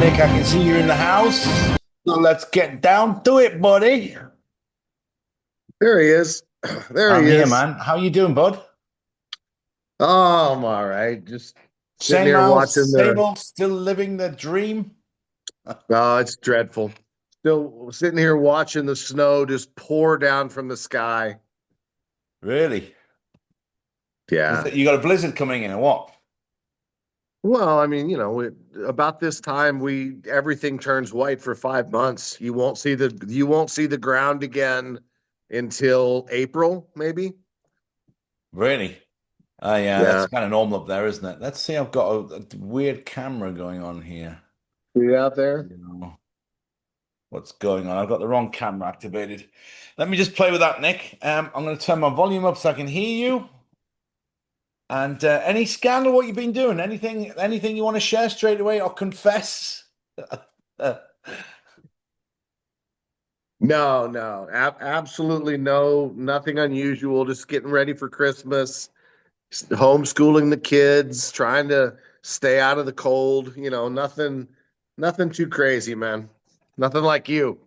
Nick, I can see you in the house. So let's get down to it, buddy. There he is. There I'm he here, is. man. How you doing, bud? Oh, I'm all right. Just sitting Same here old, watching same the. old, still living the dream. Oh, it's dreadful. Still sitting here watching the snow just pour down from the sky. Really? Is Yeah. it, you got a blizzard coming in or what? Well, I mean, about this time, we everything turns white for 5 months. You won't see the ground again until April, maybe. Really? Yeah, Yeah. that's kind of normal up there, isn't it? Let's see. I've got a weird camera going on here. You out there? You know what's going on? I've got the wrong camera activated. Let me just play with that, Nick. I'm going to turn my volume up so I can hear you. And any scandal, what you've been doing? Anything you want to share straight away or confess? Uh, No, no, absolutely no, nothing unusual. Just getting ready for Christmas. Homeschooling the kids, trying to stay out of the cold, nothing too crazy, man. Nothing like you.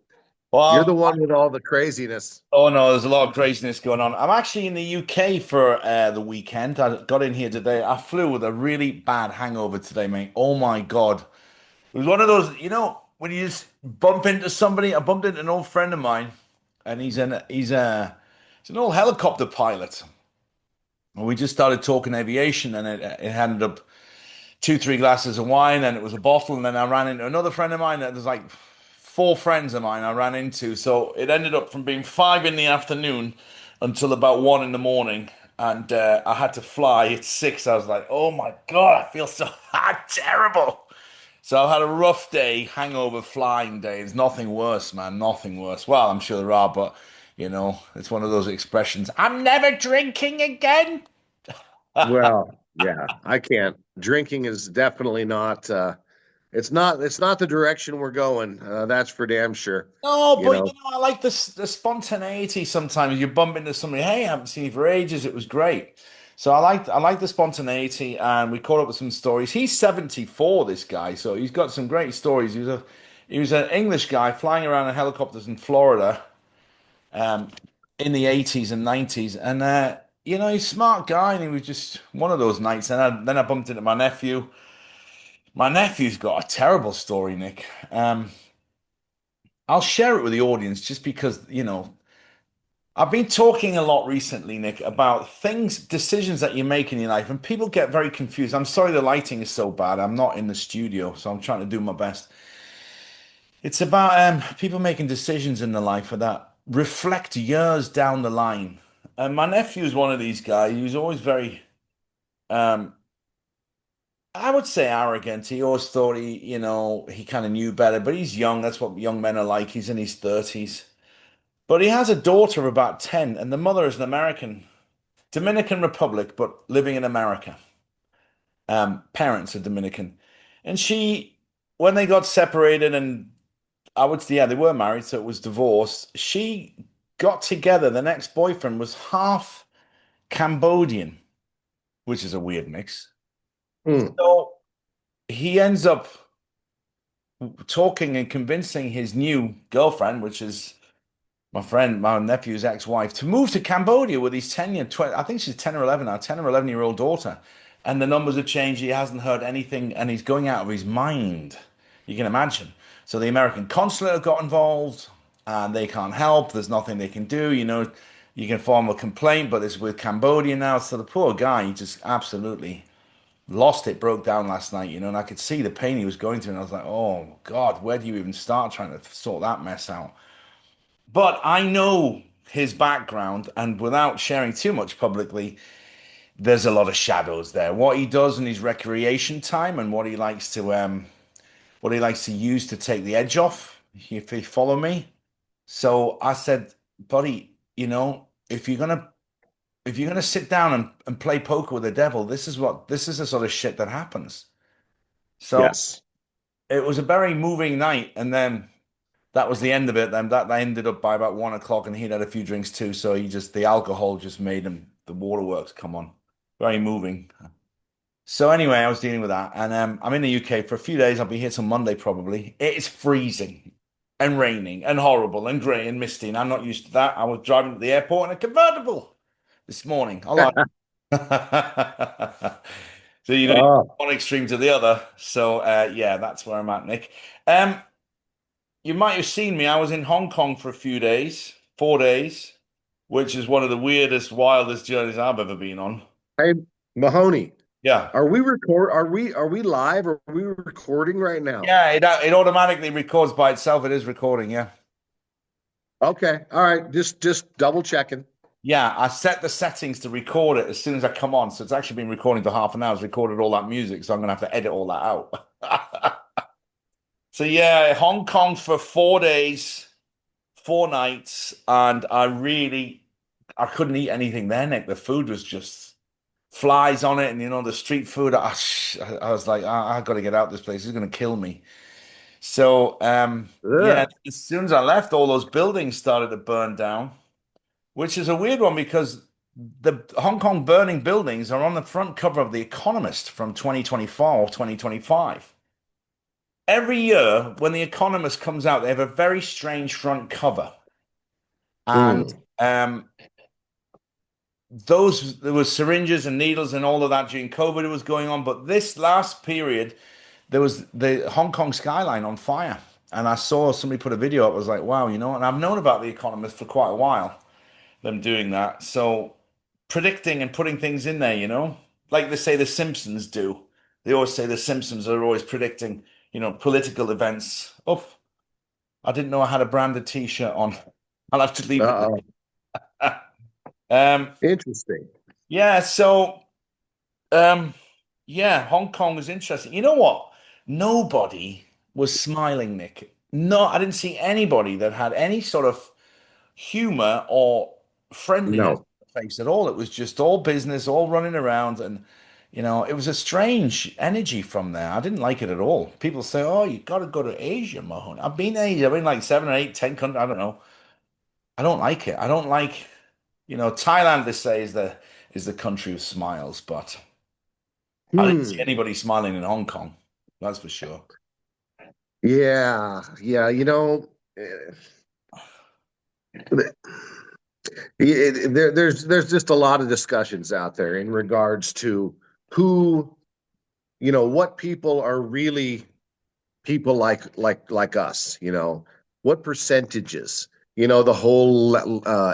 You're the well, one with all the craziness. oh no, there's a lot of craziness going on. I'm actually in the UK for the weekend. I got in here today. I flew with a really bad hangover today, mate. Oh my God. It was one of those, when you just bump into somebody. I bumped into an old friend of mine, and he's an old helicopter pilot. And we just started talking aviation, and it ended up two, three glasses of wine, and it was a bottle. And then I ran into another friend of mine. There's like four friends of mine I ran into. So it ended up from being 5 in the afternoon until about 1 in the morning. And I had to fly at 6. I was like, oh my God, I feel so terrible. So I've had a rough day, hangover flying day. There's nothing worse, man. Nothing worse. Well, I'm sure there are, but it's one of those expressions. I'm never drinking again. Well, yeah, I can't. Drinking is definitely not it's not the direction we're going. That's for damn sure. No, You but know. I like the spontaneity sometimes. You bump into somebody, hey, I haven't seen you for ages. It was great. So I like the spontaneity, and we caught up with some stories. He's 74, this guy, so he's got some great stories. He was an English guy flying around in helicopters in Florida um in the 80s and 90s. And he's a smart guy, and he was just one of those nights. And then I bumped into my nephew. My nephew's got a terrible story, Nick. I'll share it with the audience just because, I've been talking a lot recently, Nick, about decisions that you make in your life, and people get very confused. I'm sorry the lighting is so bad. I'm not in the studio, so I'm trying to do my best. It's about people making decisions in their life that reflect years down the line. And my nephew is one of these guys. He was always very, um, I would say, arrogant. He always thought he kind of knew better, but he's young. That's what young men are like. He's in his 30s. But he has a daughter of about 10, and the mother is an American, Dominican Republic, but living in America. Parents are Dominican. And when they got separated, and I would say, yeah, they were married, so it was divorced. She got together. The next boyfriend was half Cambodian, which is a weird mix. Hmm. So he ends up talking and convincing his new girlfriend, which is my nephew's ex-wife, to move to Cambodia with his 10 year, 20, I think she's 10 or 11 now, 10 or 11-year-old daughter. And the numbers have changed. He hasn't heard anything, and he's going out of his mind. You can imagine. So the American consulate have got involved, and they can't help. There's nothing they can do. You can form a complaint, but it's with Cambodia now. So the poor guy, he just absolutely lost it, broke down last night, and I could see the pain he was going through. And I was like, oh God, where do you even start trying to sort that mess out? But I know his background, and without sharing too much publicly, there's a lot of shadows there. What he does in his recreation time, and what he likes to use to take the edge off, if you follow me. So I said, buddy, if you're gonna sit down and play poker with the devil, this is the sort of shit that happens. So Yes. it was a very moving night, and then that was the end of it. Then that ended up by about 1 o'clock, and he'd had a few drinks too. So the alcohol just made him, the waterworks come on. Very moving. So anyway, I was dealing with that, and I'm in the UK for a few days. I'll be here till Monday probably. It is freezing and raining and horrible and grey and misty, and I'm not used to that. I was driving to the airport in a convertible this morning. I like. So you Oh, one extreme to the other. So yeah, that's where I'm at, Nick. Um, you might have seen me. I was in Hong Kong for a few days, 4 days, which is one of the weirdest, wildest journeys I've ever been on. hey, Mahoney, Yeah. are we live? Are we recording right now? Yeah, it automatically records by itself. It is recording, yeah. Okay. All right. Just double checking. Yeah, I set the settings to record it as soon as I come on. So it's actually been recording for half an hour. It's recorded all that music, so I'm gonna have to edit all that out. So yeah, Hong Kong for 4 days, 4 nights, and I couldn't eat anything there, Nick. The food was just flies on it, and the street food. I was like, I got to get out of this place. It's gonna kill me. So yeah, Ugh. as soon as I left, all those buildings started to burn down, which is a weird one because the Hong Kong burning buildings are on the front cover of The Economist from 2024 or 2025. Every year, when The Economist comes out, they have a very strange front cover. And Mm. those there was syringes and needles and all of that during COVID was going on. But this last period, there was the Hong Kong skyline on fire. And I saw somebody put a video up. I was like, wow, and I've known about The Economist for quite a while, them doing that. So predicting and putting things in there, like they say the Simpsons do. They always say the Simpsons are always predicting, political events. Oh, I didn't know I had a branded t-shirt on. I'll have to leave it Uh-oh. there. Interesting. Yeah, so um yeah, Hong Kong is interesting. You know what? Nobody was smiling, Nick. No, I didn't see anybody that had any sort of humor or friendliness No. on the face at all. It was just all business, all running around, and it was a strange energy from there. I didn't like it at all. People say, "Oh, you got to go to Asia, Mahone." I've been to Asia. I've been like 7 or 8, 10 countries. I don't know. I don't like it. I don't like, Thailand. They say is the country of smiles, but I didn't see Hmm. anybody smiling in Hong Kong. That's for sure. Yeah. Yeah. There's just a lot of discussions out there in regards to who, what people are really people like us, what percentages, the whole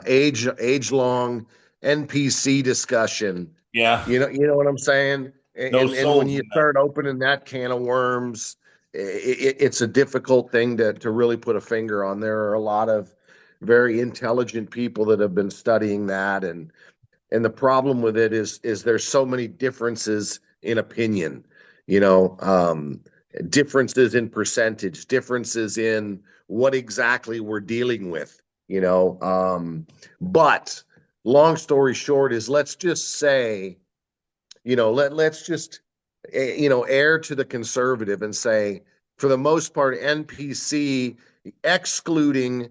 age long NPC discussion, Yeah, you know what I'm saying? no And when souls you in there. start opening that can of worms, it's a difficult thing to really put a finger on. There are a lot of very intelligent people that have been studying that, and the problem with it is there's so many differences in opinion, you know, um, differences in percentage, differences in what exactly we're dealing with, you know. But long story short is let's just say, let's just err to the conservative and say for the most part NPC, excluding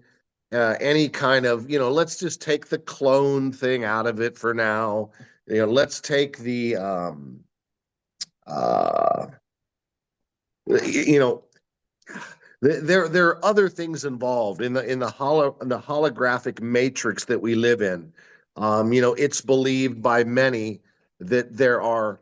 any kind of, let's just take the clone thing out of it for now. Let's take the uh you know there are other things involved in the holographic matrix that we live in. It's believed by many that there are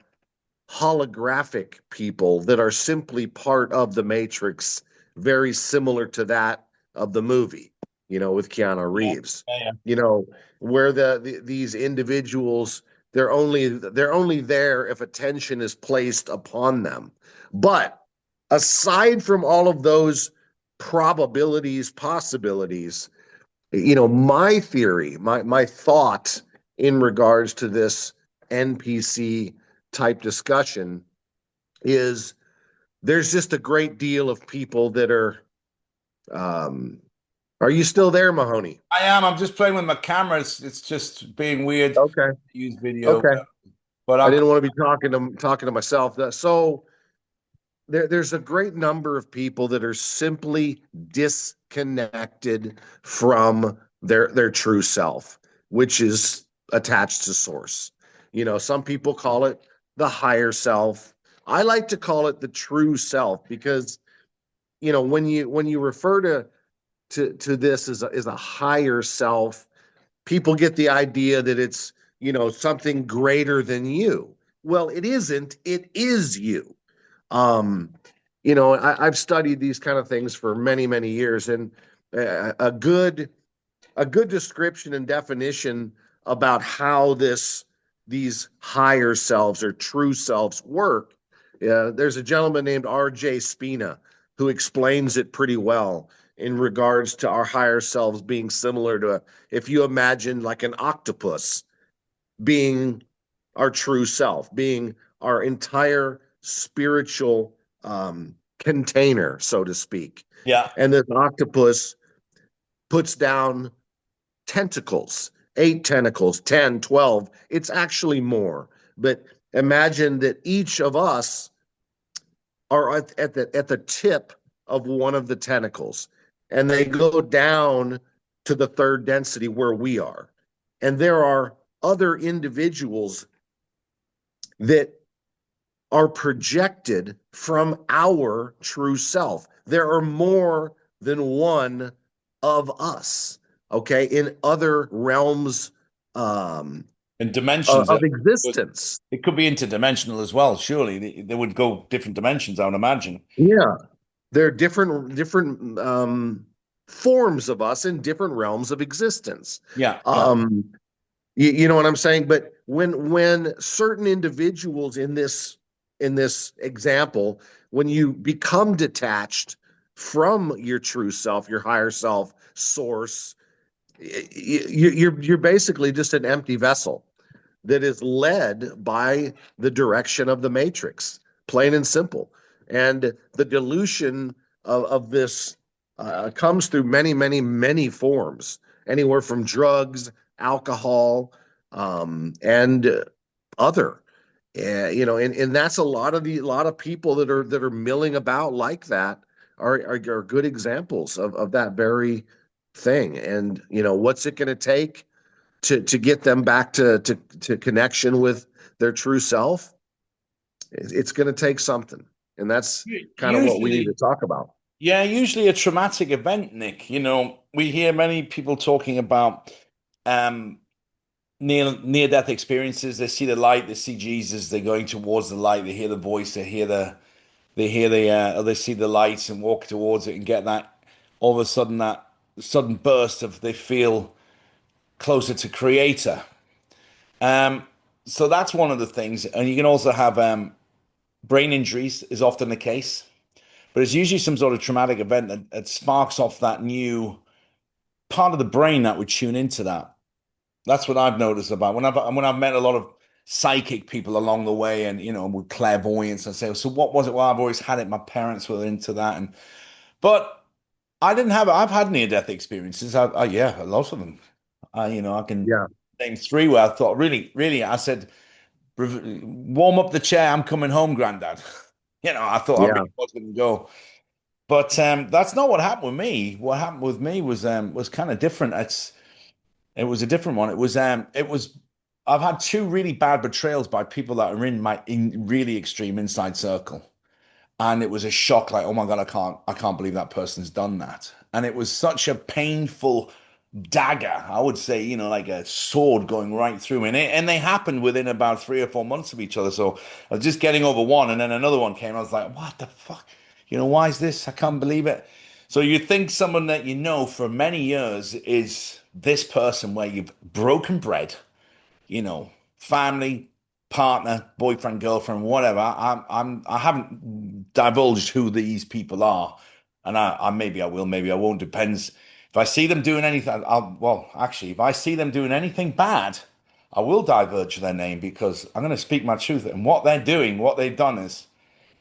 holographic people that are simply part of the Matrix, very similar to that of the movie, with Keanu Yeah, Reeves. yeah, You know, where these individuals they're only there if attention is placed upon them. But aside from all of those probabilities, possibilities, my theory, my thought in regards to this NPC type discussion is there's just a great deal of people that um are you still there, Mahoney? I am. I'm just playing with my camera. It's just being weird to Okay. use video, Okay. but I I'll. didn't want to be talking to myself. So there's a great number of people that are simply disconnected from their true self, which is attached to source. Some people call it the higher self. I like to call it the true self because when you refer to this as a higher self, people get the idea that it's something greater than you. Well, it isn't. It is you. Um, I've studied these kind of things for many years, and a good description and definition about how these higher selves or true selves work. There's a gentleman named R.J. Spina who explains it pretty well in regards to our higher selves being similar to if you imagine like an octopus being our true self, being our entire spiritual container, so to speak. Yeah. And this octopus puts down tentacles, 8 tentacles, 10, 12. It's actually more. But imagine that each of us are at the tip of one of the tentacles, and they go down to the third density where we are. And there are other individuals that are projected from our true self. There are more than one of us, okay, in other realms And dimensions. of existence. It could be interdimensional as well. Surely they would go different dimensions, I would imagine. Yeah, there are different forms of us in different realms of existence. Yeah. Yeah. Um, you know what I'm saying? But when certain individuals in this example, when you become detached from your true self, your higher self, source, you're basically just an empty vessel that is led by the direction of the matrix, plain and simple. And the dilution of this comes through many forms, anywhere from drugs, alcohol, and other. And that's a lot of people that are milling about like that are good examples of that very thing. And what's it going to take to get them back to connection with their true self? It's going to take something, and that's kind of what we need to Usually, talk about. yeah, usually a traumatic event, Nick. We hear many people talking about um near death experiences. They see the light, they see Jesus, they're going towards the light, they hear the voice, they see the lights and walk towards it and get that all of a sudden that sudden burst of they feel closer to creator. Um so that's one of the things. And you can also have brain injuries is often the case, but it's usually some sort of traumatic event that sparks off that new part of the brain that would tune into that. That's what I've noticed about when I've met a lot of psychic people along the way, and with clairvoyance, and say, so what was it? Well, I've always had it. My parents were into that, but I didn't have it. I've had near death experiences. Yeah, a lot of them. I can Yeah, name three where I thought, really, really, I said, warm up the chair. I'm coming home, Granddad. I thought I yeah, really was going to go. But that's not what happened with me. What happened with me was kind of different. It was a different one. It was I've had two really bad betrayals by people that are in my really extreme inside circle. And it was a shock, like, oh my God, I can't believe that person's done that. And it was such a painful dagger, I would say, like a sword going right through me. And they happened within about 3 or 4 months of each other. So I was just getting over one, and then another one came. I was like, what the fuck? Why is this? I can't believe it. So you think someone that you know for many years is this person where you've broken bread, family, partner, boyfriend, girlfriend, whatever. I haven't divulged who these people are, and I maybe I will, maybe I won't. Depends. If I see them doing anything, well, actually, if I see them doing anything bad, I will divulge their name because I'm going to speak my truth. And what they're doing, what they've done is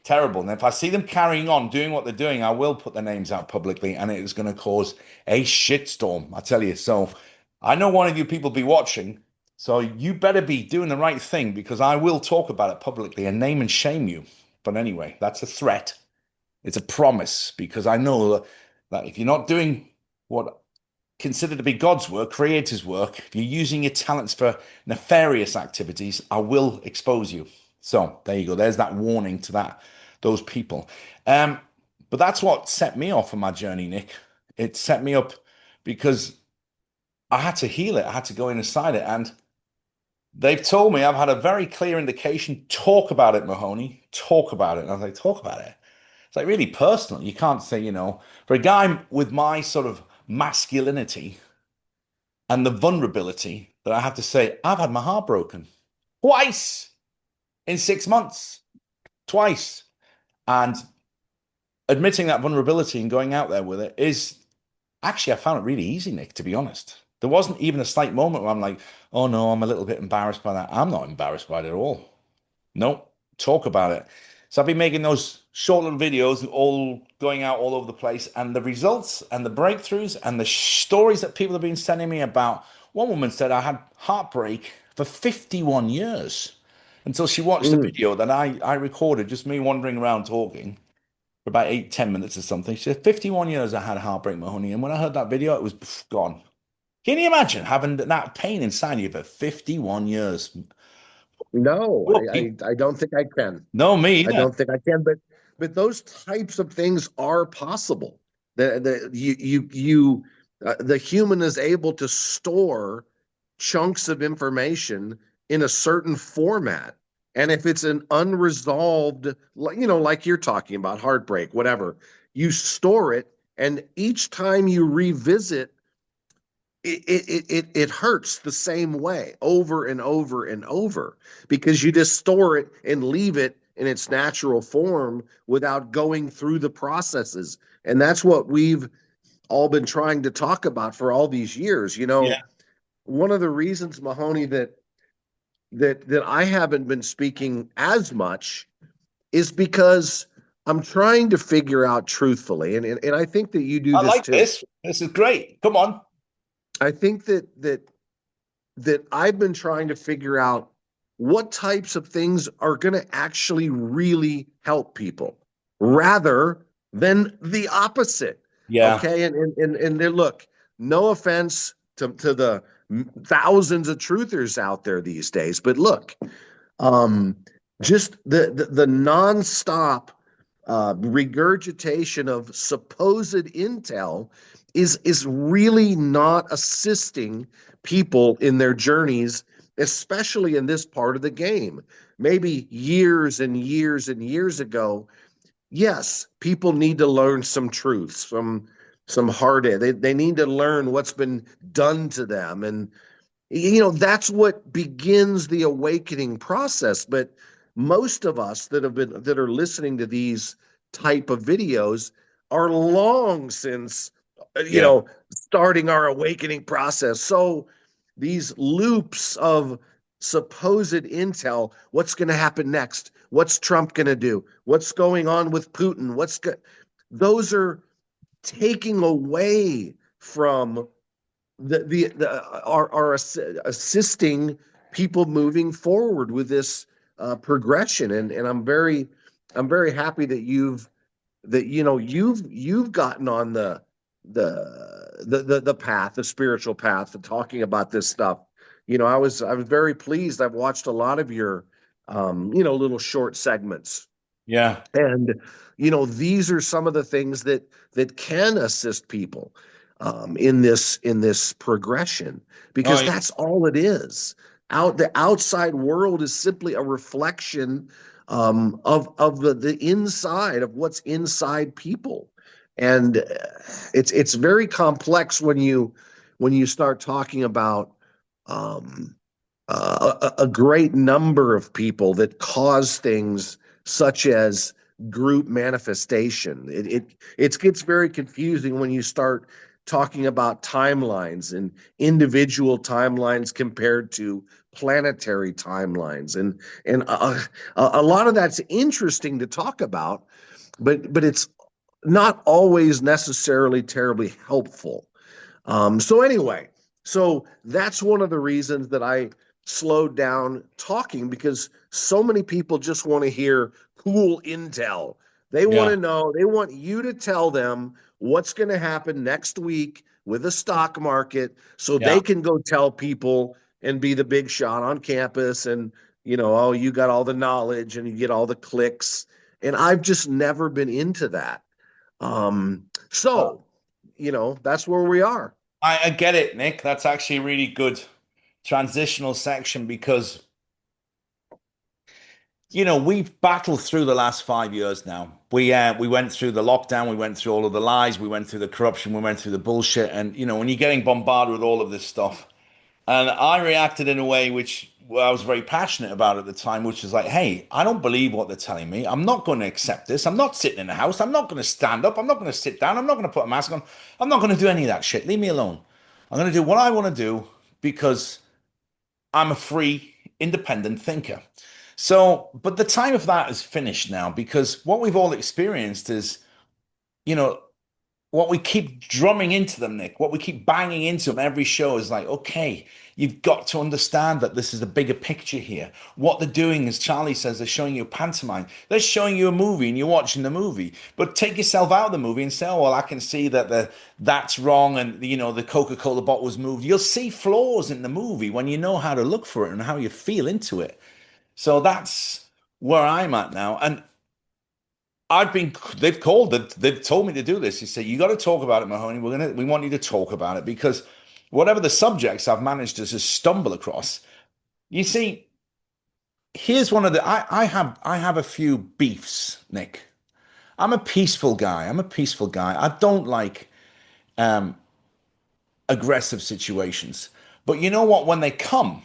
terrible. And if I see them carrying on doing what they're doing, I will put their names out publicly, and it is going to cause a shitstorm. I tell you. So I know one of you people be watching, so you better be doing the right thing because I will talk about it publicly and name and shame you. But anyway, that's a threat. It's a promise because I know that if you're not doing what considered to be God's work, Creator's work, if you're using your talents for nefarious activities, I will expose you. So there you go. There's that warning to those people. Um, but that's what set me off on my journey, Nick. It set me up because I had to heal it. I had to go inside it. And they've told me I've had a very clear indication. Talk about it, Mahoney. Talk about it. And I was like, talk about it. It's like really personal. You can't say, for a guy with my sort of masculinity and the vulnerability that I have to say, I've had my heart broken twice in 6 months, twice. And admitting that vulnerability and going out there with it is actually, I found it really easy, Nick, to be honest. There wasn't even a slight moment where I'm like, oh no, I'm a little bit embarrassed by that. I'm not embarrassed by it at all. No, talk about it. So I've been making those short little videos, all going out all over the place, and the results and the breakthroughs and the stories that people have been sending me about. One woman said I had heartbreak for 51 years until she watched the Mm. video that I recorded, just me wandering around talking for about 8, 10 minutes or something. She said, 51 years I had heartbreak, Mahoney. And when I heard that video, it was gone. Can you imagine having that pain inside you for 51 years? No, Poor people. I don't think I can. No, me I either. don't think I can, but those types of things are possible. The human is able to store chunks of information in a certain format. And if it's an unresolved, like you're talking about, heartbreak, whatever, you store it, and each time you revisit it hurts the same way over and over and over because you just store it and leave it in its natural form without going through the processes. And that's what we've all been trying to talk about for all these years. Yeah. One of the reasons, Mahoney, that I haven't been speaking as much is because I'm trying to figure out truthfully, and I think that you do I this like too. this. This is great. Come on. I think that I've been trying to figure out what types of things are going to actually really help people rather than the opposite. Yeah. Okay. And then look, no offense to the thousands of truthers out there these days, but look, um, just the nonstop regurgitation of supposed intel is really not assisting people in their journeys, especially in this part of the game. Maybe years and years and years ago, yes, people need to learn some truths, some heartache. They need to learn what's been done to them, and that's what begins the awakening process. But most of us that are listening to these type of videos are long since Yeah. starting our awakening process. So these loops of supposed intel, what's going to happen next, what's Trump going to do, what's going on with Putin, those are taking away from the are assisting people moving forward with this progression. And I'm very happy that you've gotten on the path, the spiritual path of talking about this stuff. I was very pleased. I've watched a lot of your little short segments, Yeah. and these are some of the things that can assist people in this progression, Oh, because yeah. that's all it is. The outside world is simply a reflection of the inside of what's inside people. And it's very complex when you start talking about um, a great number of people that cause things such as group manifestation. It gets very confusing when you start talking about timelines and individual timelines compared to planetary timelines, and a lot of that's interesting to talk about, but it's not always necessarily terribly helpful. So anyway, so that's one of the reasons that I slowed down talking, because so many people just want to hear cool intel. They want to Yeah. know, they want you to tell them what's going to happen next week with the stock market so Yeah. they can go tell people and be the big shot on campus and oh, you got all the knowledge and you get all the clicks. And I've just never been into that. So, that's where we are. I get it, Nick. That's actually a really good transitional section because, we've battled through the last 5 years now. We went through the lockdown, we went through all of the lies, we went through the corruption, we went through the bullshit, and when you're getting bombarded with all of this stuff, and I reacted in a way which I was very passionate about at the time, which is like, hey, I don't believe what they're telling me. I'm not going to accept this. I'm not sitting in the house. I'm not going to stand up. I'm not going to sit down. I'm not going to put a mask on. I'm not going to do any of that shit. Leave me alone. I'm going to do what I want to do because I'm a free, independent thinker. So, but the time of that is finished now because what we've all experienced is, you know, what we keep drumming into them, Nick, what we keep banging into them every show is like, okay, you've got to understand that this is a bigger picture here. What they're doing, as Charlie says, they're showing you a pantomime. They're showing you a movie and you're watching the movie. But take yourself out of the movie and say, oh, well, I can see that that's wrong and, the Coca-Cola bottle was moved. You'll see flaws in the movie when you know how to look for it and how you feel into it. So that's where I'm at now. And they've called it, they've told me to do this. You say, you got to talk about it, Mahoney. We want you to talk about it because whatever the subjects I've managed to just stumble across, you see, here's one of I have a few beefs, Nick. I'm a peaceful guy. I don't like um, aggressive situations. But you know what? When they come,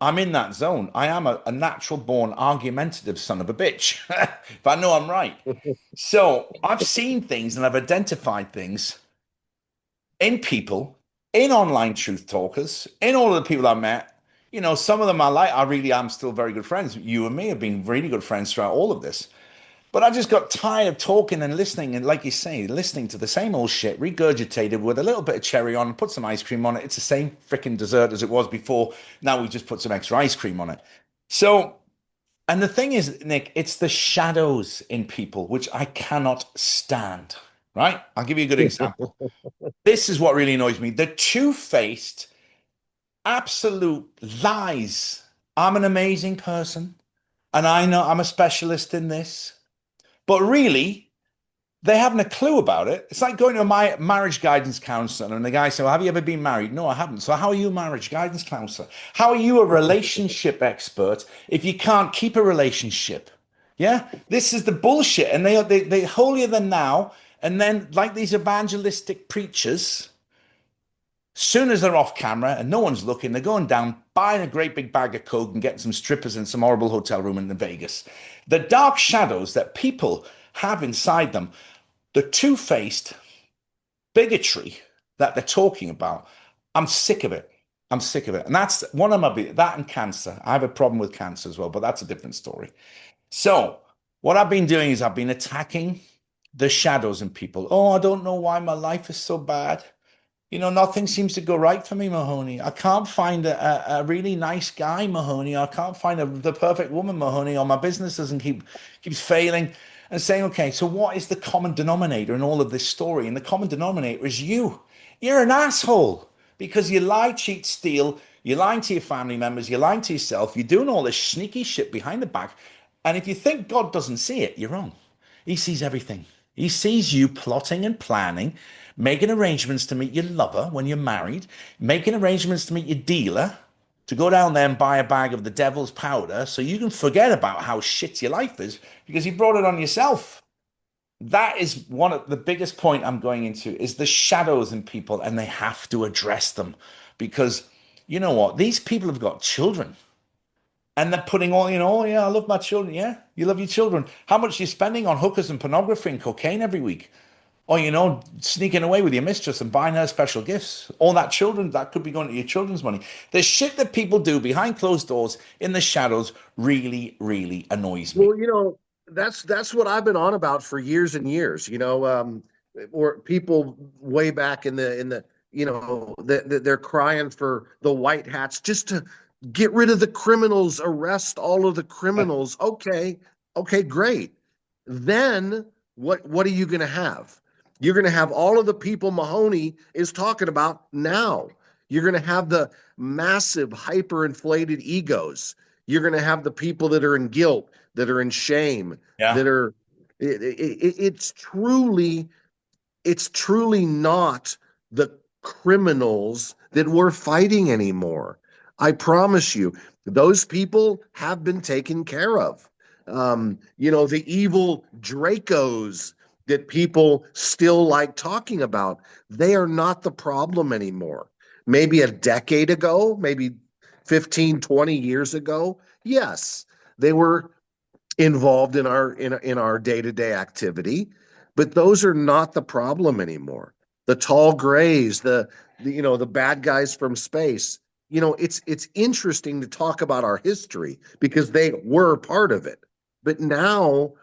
I'm in that zone. I am a natural born argumentative son of a bitch. If I know I'm right. So I've seen things and I've identified things in people, in online truth talkers, in all of the people I've met. Some of them I really am still very good friends. You and me have been really good friends throughout all of this. But I just got tired of talking and listening, and like you say, listening to the same old shit, regurgitated with a little bit of cherry on, put some ice cream on it. It's the same freaking dessert as it was before. Now we just put some extra ice cream on it. So, and the thing is, Nick, it's the shadows in people which I cannot stand. Right? I'll give you a good example. This is what really annoys me. The two-faced, absolute lies. I'm an amazing person, and I know I'm a specialist in this. But really, they haven't a clue about it. It's like going to a marriage guidance counselor and the guy says, well, have you ever been married? No, I haven't. So how are you a marriage guidance counselor? How are you a relationship expert if you can't keep a relationship? Yeah, this is the bullshit. And they holier than now. And then like these evangelistic preachers, soon as they're off camera and no one's looking, they're going down, buying a great big bag of coke and getting some strippers in some horrible hotel room in Vegas. The dark shadows that people have inside them, the two-faced bigotry that they're talking about, I'm sick of it. I'm sick of it. And that's one of that and cancer. I have a problem with cancer as well, but that's a different story. So what I've been doing is I've been attacking the shadows in people. Oh, I don't know why my life is so bad. Nothing seems to go right for me, Mahoney. I can't find a really nice guy, Mahoney. I can't find the perfect woman, Mahoney, or my business doesn't keeps failing. And saying, okay, so what is the common denominator in all of this story? And the common denominator is you. You're an asshole because you lie, cheat, steal. You're lying to your family members. You're lying to yourself. You're doing all this sneaky shit behind the back. And if you think God doesn't see it, you're wrong. He sees everything. He sees you plotting and planning, making arrangements to meet your lover when you're married, making arrangements to meet your dealer, to go down there and buy a bag of the devil's powder so you can forget about how shit your life is because you brought it on yourself. That is one of the biggest point I'm going into is the shadows in people and they have to address them because you know what? These people have got children and they're putting all, oh yeah, I love my children. Yeah, you love your children. How much are you spending on hookers and pornography and cocaine every week? Or, sneaking away with your mistress and buying her special gifts. All that children, that could be going to your children's money. The shit that people do behind closed doors in the shadows really, really annoys me. Well, that's what I've been on about for years and years. Or people way back in the they're crying for the white hats just to get rid of the criminals, arrest all of the criminals. Okay, okay, great. Then what are you going to have? You're going to have all of the people Mahoney is talking about now. You're going to have the massive hyperinflated egos. you're going to have the people that are in guilt, that are in shame, Yeah. that are it's truly not the criminals that we're fighting anymore. I promise you, those people have been taken care of. The evil Dracos that people still like talking about, they are not the problem anymore. Maybe a decade ago, maybe 15, 20 years ago, yes, they were involved in our day-to-day activity, but those are not the problem anymore. The tall grays, the bad guys from space. It's interesting to talk about our history because they were part of it, but now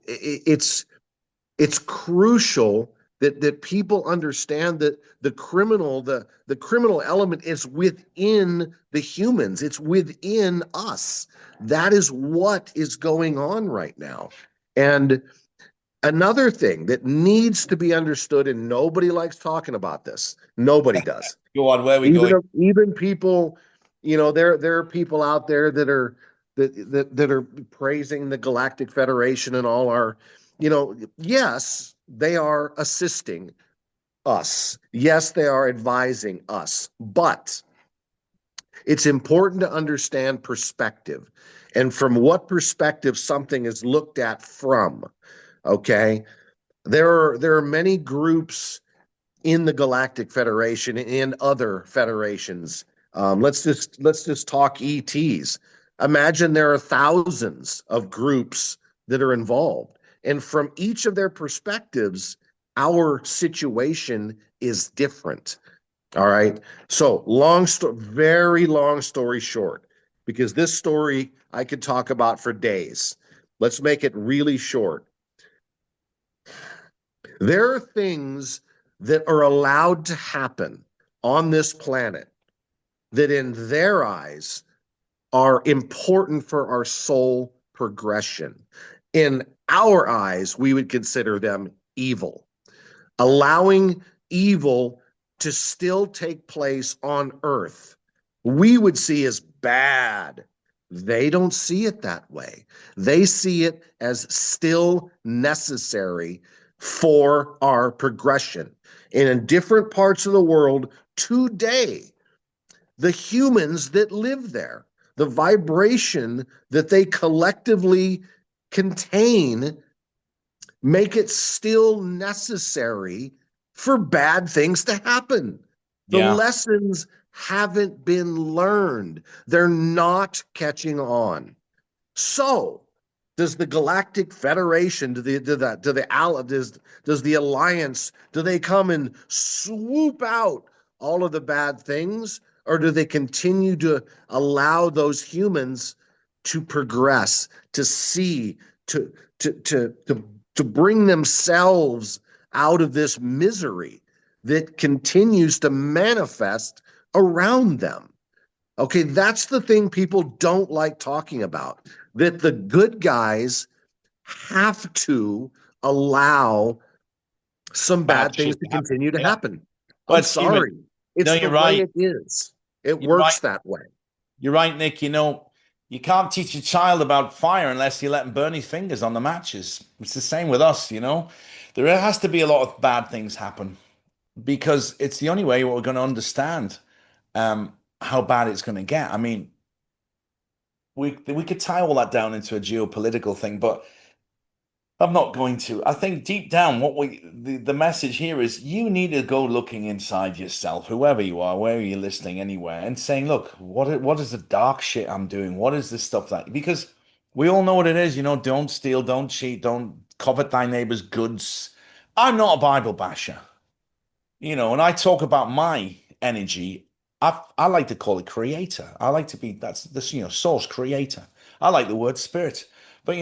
it's crucial that people understand that the criminal element is within the humans. It's within us. That is what is going on right now. And another thing that needs to be understood, and nobody likes talking about this. Nobody does. Go on, where are we Even going? even people, there are people out there that are praising the Galactic Federation and all our, yes, they are assisting us. Yes, they are advising us. But it's important to understand perspective and from what perspective something is looked at from. Okay. There are many groups in the Galactic Federation and other federations. Let's just talk ETs. Imagine there are thousands of groups that are involved, and from each of their perspectives, our situation is different. All right. So very long story short, because this story I could talk about for days. Let's make it really short. There are things that are allowed to happen on this planet that, in their eyes, are important for our soul progression. In our eyes, we would consider them evil. Allowing evil to still take place on earth, we would see as bad. They don't see it that way. They see it as still necessary for our progression. And in different parts of the world today, the humans that live there, the vibration that they collectively contain, make it still necessary for bad things to happen. The Yeah. lessons haven't been learned. They're not catching on. So, does the Galactic Federation, does the Alliance, do they come and swoop out all of the bad things, or do they continue to allow those humans to progress, to see, to to to to to bring themselves out of this misery that continues to manifest around them? Okay, that's the thing people don't like talking about, that the good guys have to allow some Bad bad things shit to to happen. continue to Yeah. happen. I'm But it's human. sorry. No, It's the you're way right. it is. It You're right. works that way. You're right, Nick. You can't teach a child about fire unless you let him burn his fingers on the matches. It's the same with us. There has to be a lot of bad things happen because it's the only way we're going to understand how bad it's going to get. I mean, we could tie all that down into a geopolitical thing, but I'm not going to. I think deep down, the message here is you need to go looking inside yourself, whoever you are, wherever you're listening, anywhere, and saying, look, what is the dark shit I'm doing? What is the stuff that because we all know what it is, don't steal, don't cheat, don't covet thy neighbor's goods. I'm not a Bible basher. And I talk about my energy. I like to call it creator. I like to be that's this, source creator. I like the word spirit. But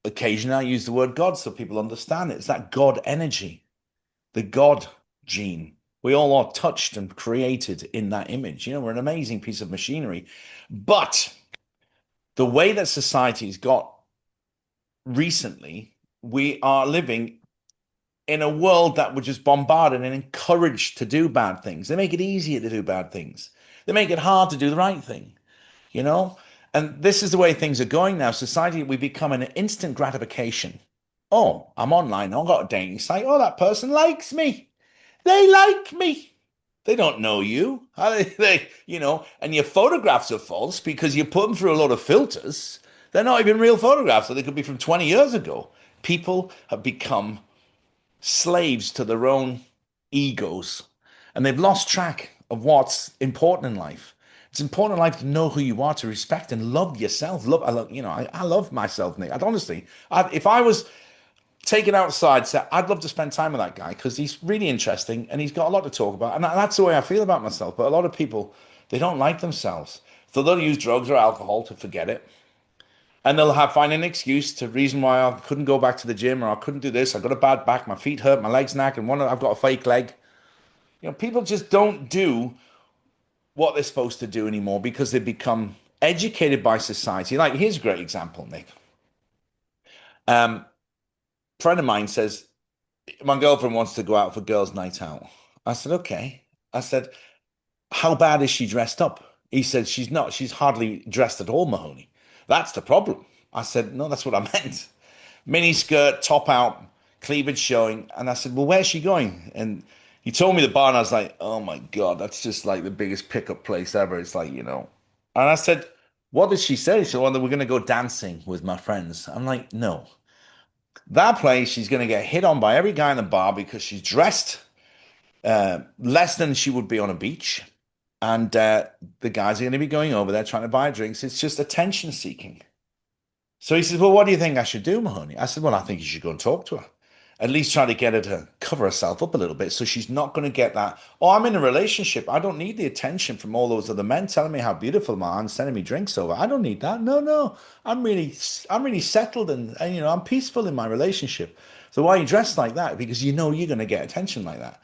occasionally I use the word God so people understand it. It's that God energy, the God gene. We all are touched and created in that image. We're an amazing piece of machinery. But the way that society's got recently, we are living in a world that we're just bombarded and encouraged to do bad things. They make it easier to do bad things. They make it hard to do the right thing, you know? And this is the way things are going now. Society, we become an instant gratification. Oh, I'm online. I've got a dating site. Oh, that person likes me. They like me. They don't know you. And your photographs are false because you put them through a lot of filters. They're not even real photographs, so they could be from 20 years ago. People have become slaves to their own egos, and they've lost track of what's important in life. It's important in life to know who you are, to respect and love yourself. I love myself, Nick. If I was taken outside, so I'd love to spend time with that guy because he's really interesting and he's got a lot to talk about. And that's the way I feel about myself. But a lot of people, they don't like themselves. So they'll use drugs or alcohol to forget it. And they'll find an excuse to reason why I couldn't go back to the gym or I couldn't do this. I got a bad back, my feet hurt, my legs knack, and I've got a fake leg. People just don't do what they're supposed to do anymore because they've become educated by society. Like, here's a great example, Nick. A friend of mine says, my girlfriend wants to go out for girls' night out. I said, okay. I said, how bad is she dressed up? He said, she's not. She's hardly dressed at all, Mahoney. That's the problem. I said, no, that's what I meant. Mini skirt, top out, cleavage showing. And I said, well, where's she going? And he told me the bar, and I was like, oh my God, that's just like the biggest pickup place ever. It's like, And I said, what did she say? She said, well, we're going to go dancing with my friends. I'm like, no. That place, she's going to get hit on by every guy in the bar because she's dressed less than she would be on a beach. And the guys are going to be going over there trying to buy drinks. It's just attention seeking. So he says, well, what do you think I should do, Mahoney? I said, well, I think you should go and talk to her. At least try to get her to cover herself up a little bit so she's not going to get that. Oh, I'm in a relationship. I don't need the attention from all those other men telling me how beautiful I am and sending me drinks over. I don't need that. No, no. I'm really settled and I'm peaceful in my relationship. So why are you dressed like that? Because you know you're going to get attention like that.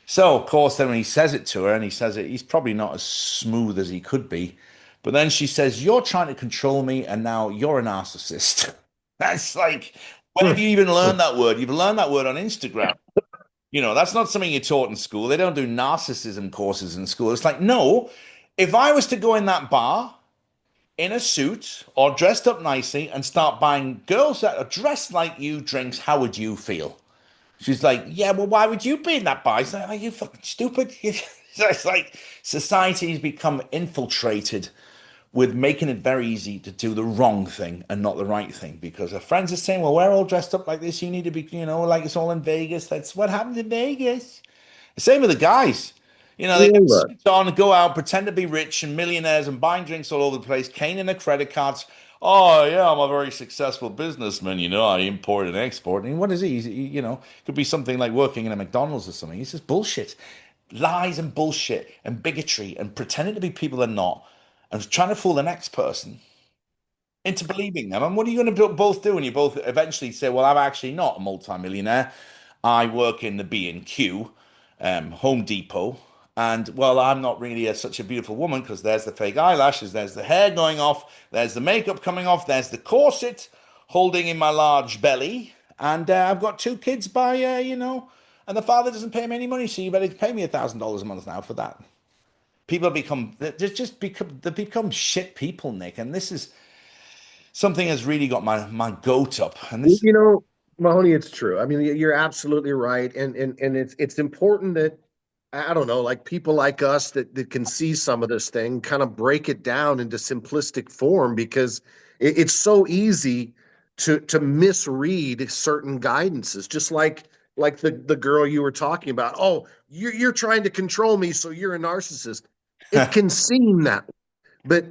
So, of course, then when he says it to her and he says it, he's probably not as smooth as he could be. But then she says, you're trying to control me and now you're a narcissist. That's like, where have you even learned that word? You've learned that word on Instagram. That's not something you're taught in school. They don't do narcissism courses in school. It's like, no, if I was to go in that bar in a suit or dressed up nicely and start buying girls that are dressed like you drinks, how would you feel? She's like, yeah, well, why would you be in that bar? He's like, are you fucking stupid? So it's like society's become infiltrated with making it very easy to do the wrong thing and not the right thing because her friends are saying, well, we're all dressed up like this. You need to be, like it's all in Vegas. That's what happens in Vegas. The same with the guys. They get Look, suits on, go out, pretend to be rich and millionaires and buying drinks all over the place, caning their credit cards. Oh, yeah, I'm a very successful businessman. I import and export. And what is he? Could be something like working in a McDonald's or something. It's just bullshit. Lies and bullshit and bigotry and pretending to be people they're not and trying to fool the next person into believing them. And what are you going to both do? And you both eventually say, well, I'm actually not a multimillionaire. I work in the B&Q, Home Depot. And well, I'm not really such a beautiful woman because there's the fake eyelashes, there's the hair going off, there's the makeup coming off, there's the corset holding in my large belly. And I've got two kids and the father doesn't pay me any money. So you better pay me $1,000 a month now for that. People they become shit people, Nick. And this is something that's really got my goat up. And this, you know, Mahoney, it's true. I mean, you're absolutely right, and it's important that I don't know, like people like us that can see some of this thing, kind of break it down into simplistic form because it's so easy to misread certain guidances, just like the girl you were talking about. Oh, you're trying to control me, so you're a narcissist. It can seem that, but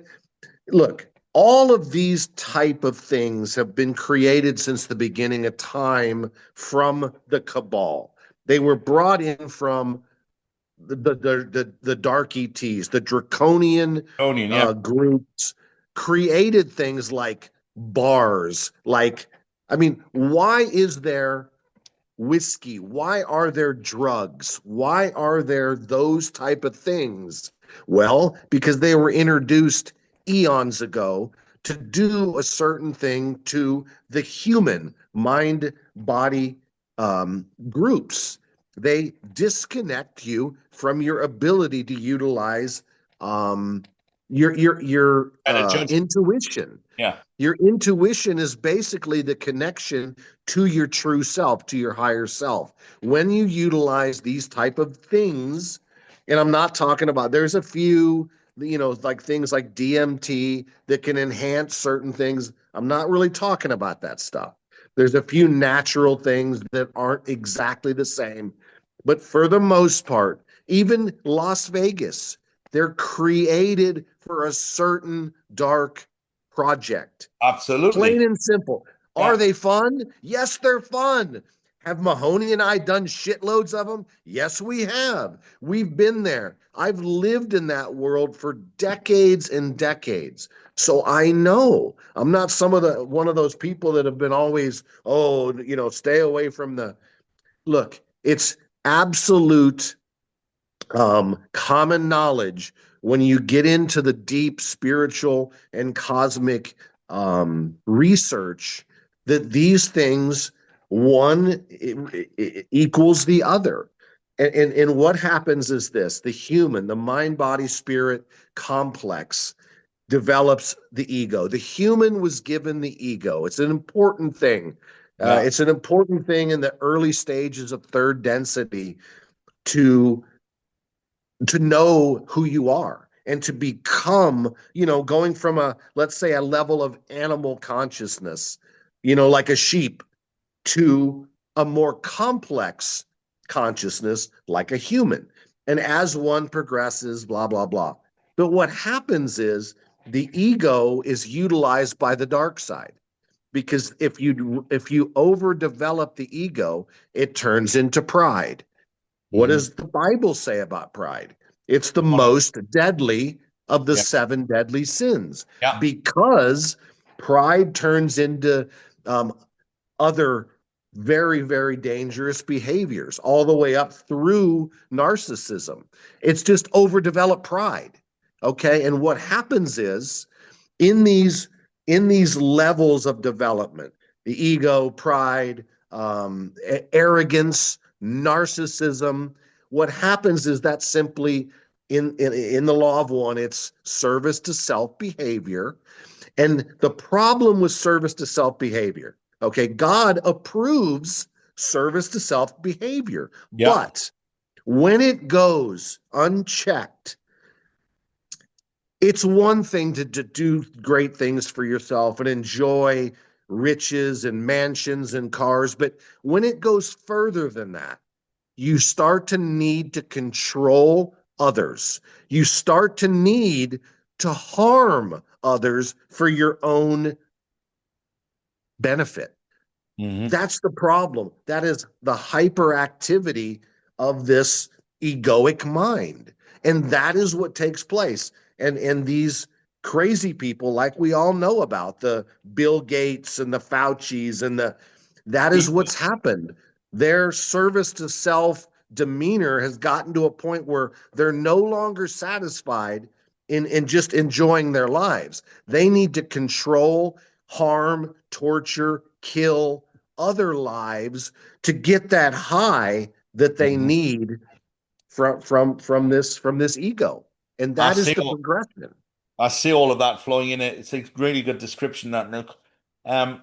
look, all of these type of things have been created since the beginning of time from the cabal. They were brought in from the dark ETs, the draconian Onion, yeah. groups created things like bars. Like, I mean, why is there whiskey? Why are there drugs? Why are there those type of things? Well, because they were introduced eons ago to do a certain thing to the human mind body groups. They disconnect you from your ability to utilize um, your Better judgment. intuition. Yeah, Your intuition is basically the connection to your true self, to your higher self. When you utilize these type of things, and I'm not talking about, there's a few, like things like DMT that can enhance certain things. I'm not really talking about that stuff. There's a few natural things that aren't exactly the same. But for the most part, even Las Vegas, they're created for a certain dark project. Plain absolutely. and simple. Are Yeah. they fun? Yes, they're fun. Have Mahoney and I done shitloads of them? Yes, we have. We've been there. I've lived in that world for decades and decades. So I know. I'm not some of the one of those people that have been always, oh, stay away from the look. It's absolute common knowledge when you get into the deep spiritual and cosmic research that these things one equals the other. And what happens is this: the human, the mind body spirit complex develops the ego. The human was given the ego. It's an important thing. Yeah. It's an important thing in the early stages of third density to know who you are and to become, going from a, let's say, a level of animal consciousness, like a sheep, to a more complex consciousness like a human. And as one progresses, blah, blah, blah. But what happens is the ego is utilized by the dark side, because if you overdevelop the ego, it turns into pride. What Hmm. does the Bible say about pride? It's the most deadly of the Yeah. seven deadly sins, Yeah. because pride turns into um, other very, very dangerous behaviors, all the way up through narcissism. It's just overdeveloped pride. Okay. And what happens is in these in these levels of development, the ego, pride, arrogance, narcissism, what happens is that simply in the law of one, it's service to self behavior. And the problem with service to self behavior, okay, God approves service to self behavior, Yeah. but when it goes unchecked, it's one thing to do great things for yourself and enjoy riches and mansions and cars. But when it goes further than that, you start to need to control others. You start to need to harm others for your own benefit. Hmm. That's the problem. That is the hyperactivity of this egoic mind. And that is what takes place. And these crazy people, like we all know about, the Bill Gates and the Faucis and the that is what's happened. Their service to self demeanor has gotten to a point where they're no longer satisfied in just enjoying their lives. They need to control, harm, torture, kill other lives to get that high that they Hmm. need from this ego. And I that is see the all progression. I see all of that flowing in it. It's a really good description, that Nick. Um,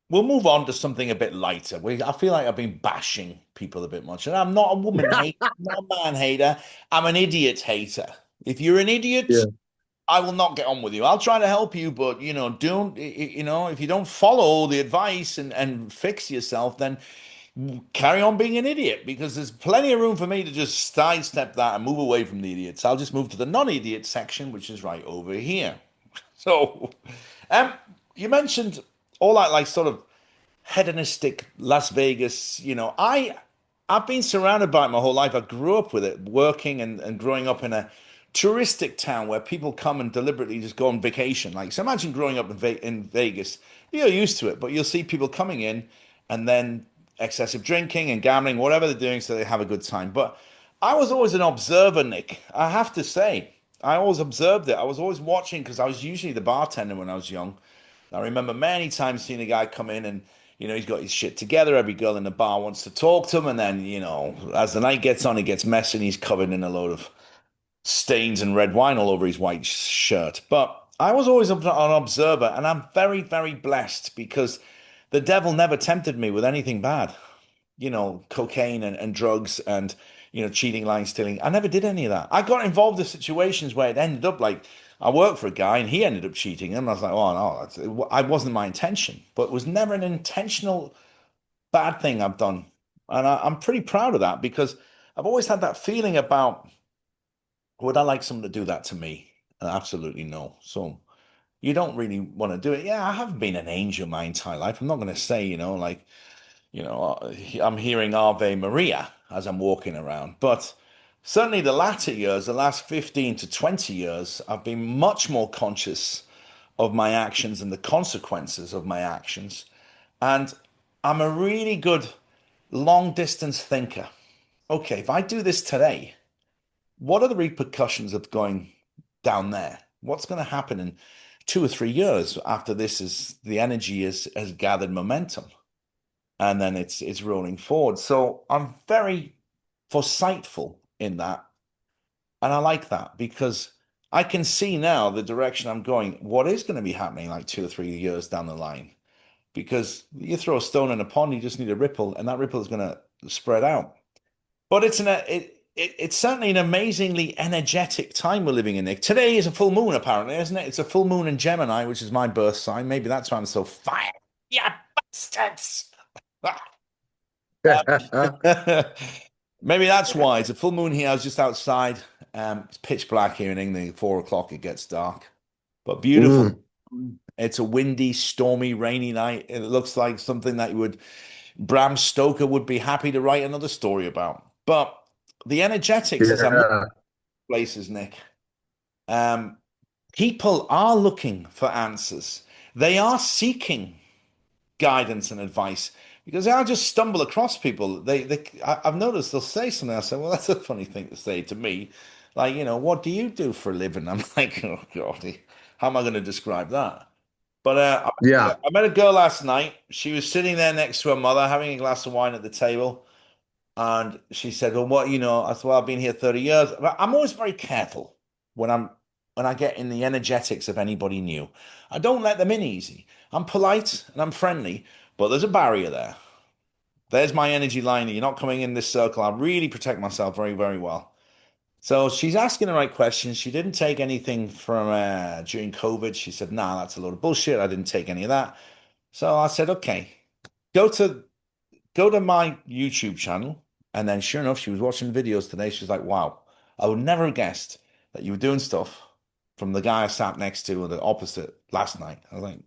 we'll move on to something a bit lighter. I feel like I've been bashing people a bit much, and I'm not a woman hater, not a man hater. I'm an idiot hater. If you're an idiot, Yeah. I will not get on with you. I'll try to help you, but don't, if you don't follow the advice and fix yourself, then carry on being an idiot, because there's plenty of room for me to just sidestep that and move away from the idiots. I'll just move to the non-idiot section, which is right over here. So, um, you mentioned all that, like, sort of hedonistic Las Vegas. I've been surrounded by it my whole life. I grew up with it, working and growing up in a touristic town where people come and deliberately just go on vacation. Like, so imagine growing up in Vegas. You're used to it, but you'll see people coming in and then excessive drinking and gambling, whatever they're doing, so they have a good time. But I was always an observer, Nick. I have to say, I always observed it. I was always watching because I was usually the bartender when I was young. I remember many times seeing a guy come in and, he's got his shit together. Every girl in the bar wants to talk to him. And then, as the night gets on, he gets messy and he's covered in a load of stains and red wine all over his white shirt. But I was always an observer, and I'm very, very blessed because the devil never tempted me with anything bad. Cocaine and drugs and, cheating, lying, stealing. I never did any of that. I got involved in situations where it ended up like I worked for a guy and he ended up cheating. And I was like, oh, no, I wasn't my intention, but it was never an intentional bad thing I've done. And I'm pretty proud of that because I've always had that feeling about would I like someone to do that to me? Absolutely no. So you don't really want to do it. Yeah, I haven't been an angel my entire life. I'm not going to say, like, I'm hearing Ave Maria as I'm walking around. But certainly the latter years, the last 15 to 20 years, I've been much more conscious of my actions and the consequences of my actions. And I'm a really good long distance thinker. Okay, if I do this today, what are the repercussions of going down there? What's going to happen in 2 or 3 years after this is the energy has gathered momentum and then it's rolling forward. So I'm very foresightful in that. And I like that because I can see now the direction I'm going, what is going to be happening like 2 or 3 years down the line. Because you throw a stone in a pond, you just need a ripple, and that ripple is going to spread out. But it's certainly an amazingly energetic time we're living in, Nick. Today is a full moon, apparently, isn't it? It's a full moon in Gemini, which is my birth sign. Maybe that's why I'm so fire. Yeah, bastards. Maybe that's why. It's a full moon here. I was just outside. It's pitch black here in England. 4 o'clock, it gets dark, but beautiful. Mm, It's a windy, stormy, rainy night. It looks like something that Bram Stoker would be happy to write another story about. But the energetics, as I'm looking yeah. at places, Nick, um, people are looking for answers. They are seeking guidance and advice because I just stumble across people. I've noticed they'll say something. I say, well, that's a funny thing to say to me. Like, what do you do for a living? I'm like, oh God, how am I going to describe that? But Yeah. I met a girl last night. She was sitting there next to her mother, having a glass of wine at the table. And she said, well, what, I said, well, I've been here 30 years. But I'm always very careful when when I get in the energetics of anybody new. I don't let them in easy. I'm polite and I'm friendly, but there's a barrier there. There's my energy line. You're not coming in this circle. I really protect myself very, very well. So she's asking the right questions. She didn't take anything from during COVID. She said, nah, that's a load of bullshit. I didn't take any of that. So I said, okay, go to go to my YouTube channel. And then sure enough, she was watching videos today. She's like, wow, I would never have guessed that you were doing stuff from the guy I sat next to or the opposite last night. I was like,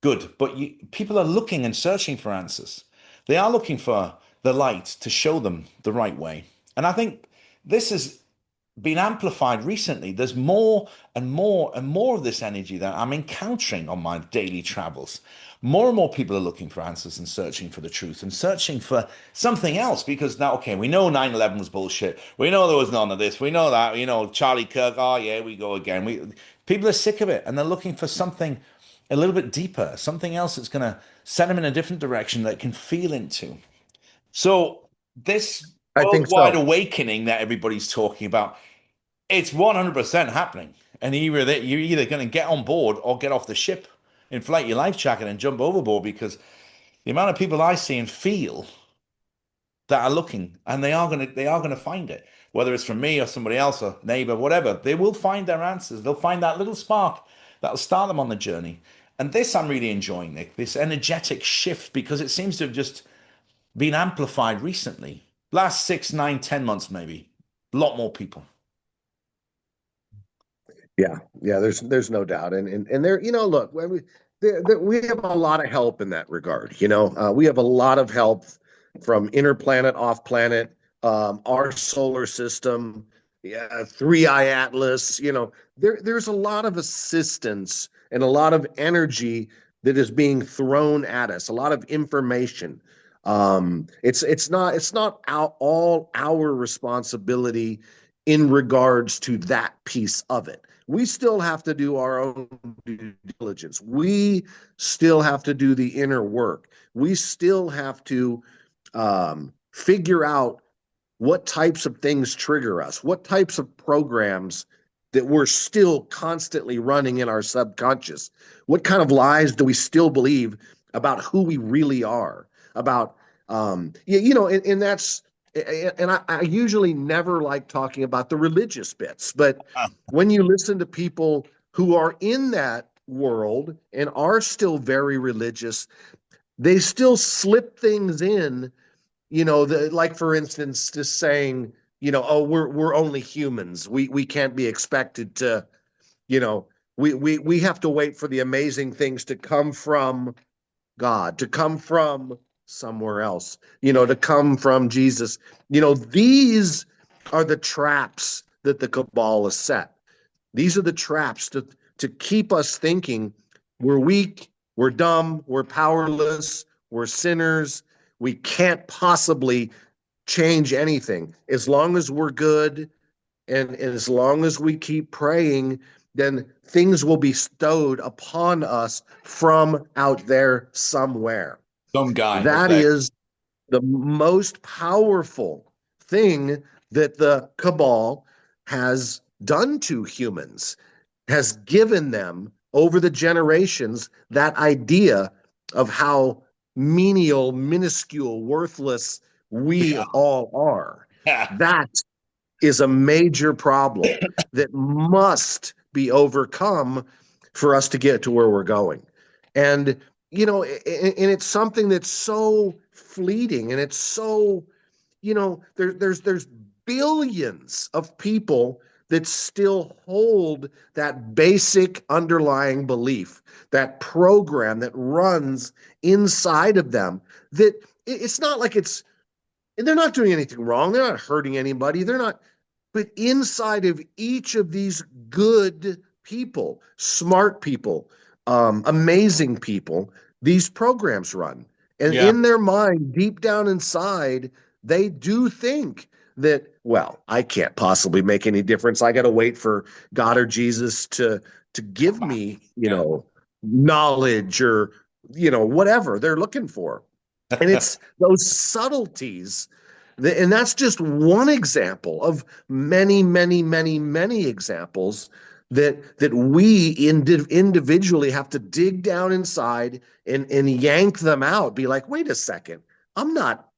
good. But people are looking and searching for answers. They are looking for the light to show them the right way. And I think this has been amplified recently. There's more and more and more of this energy that I'm encountering on my daily travels. More and more people are looking for answers and searching for the truth and searching for something else because now, okay, we know 9/11 was bullshit. We know there was none of this. We know that, Charlie Kirk, oh yeah, we go again. People are sick of it and they're looking for something a little bit deeper, something else that's going to send them in a different direction that can feel into. So this I think worldwide so. awakening that everybody's talking about, it's 100% happening. And you're either going to get on board or get off the ship, inflate your life jacket and jump overboard because the amount of people I see and feel that are looking and they are going to find it, whether it's from me or somebody else or neighbor, whatever, they will find their answers. They'll find that little spark that'll start them on the journey. And this I'm really enjoying, Nick, this energetic shift because it seems to have just been amplified recently. Last 6, 9, 10 months, maybe. A lot more people. Yeah, yeah. There's no doubt, and there, look, when we have a lot of help in that regard. We have a lot of help from inner planet, off planet, our solar system, yeah, Three Eye Atlas. There's a lot of assistance and a lot of energy that is being thrown at us. A lot of information. It's not all our responsibility in regards to that piece of it. We still have to do our own due diligence. We still have to do the inner work. We still have to figure out what types of things trigger us, what types of programs that we're still constantly running in our subconscious, what kind of lies do we still believe about who we really are, about yeah, and that's and I usually never like talking about the religious bits, but Ah, when you listen to people who are in that world and are still very religious, they still slip things in, like for instance, just saying, oh, we're only humans. We can't be expected to, you know, we have to wait for the amazing things to come from God, to come from somewhere else, to come from Jesus. These are the traps that the cabal has set. These are the traps to keep us thinking we're weak, we're dumb, we're powerless, we're sinners. We can't possibly change anything. As long as we're good and as long as we keep praying, then things will be stowed upon us from out there somewhere. some guy up That there. is the most powerful thing that the cabal has done to humans, has given them over the generations that idea of how menial, minuscule, worthless we all are. Yeah. That is a major problem that must be overcome for us to get to where we're going. And, and it's something that's so fleeting and it's so, there's billions of people that still hold that basic underlying belief, that program that runs inside of them, that it's not like they're not doing anything wrong. They're not hurting anybody. They're not, but inside of each of these good people, smart people, amazing people, these programs run. And Yeah. in their mind, deep down inside, they do think that, well, I can't possibly make any difference. I got to wait for God or Jesus to give me, Yeah. knowledge or, whatever they're looking for. And it's those subtleties and that's just one example of many, many, many, many examples that we individually have to dig down inside and yank them out. Be like, wait a second, I'm not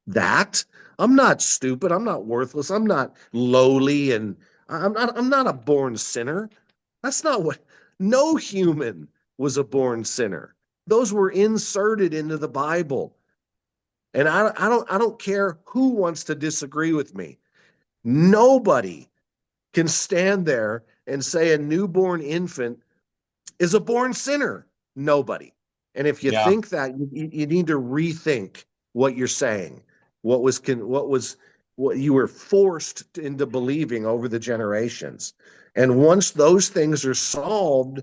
that. I'm not stupid. I'm not worthless. I'm not lowly, and I'm not a born sinner. That's not what. No human was a born sinner. Those were inserted into the Bible. And I don't care who wants to disagree with me. Nobody can stand there and say a newborn infant is a born sinner. Nobody. And if you Yeah. think that, you need to rethink what you're saying. What you were forced into believing over the generations. And once those things are solved,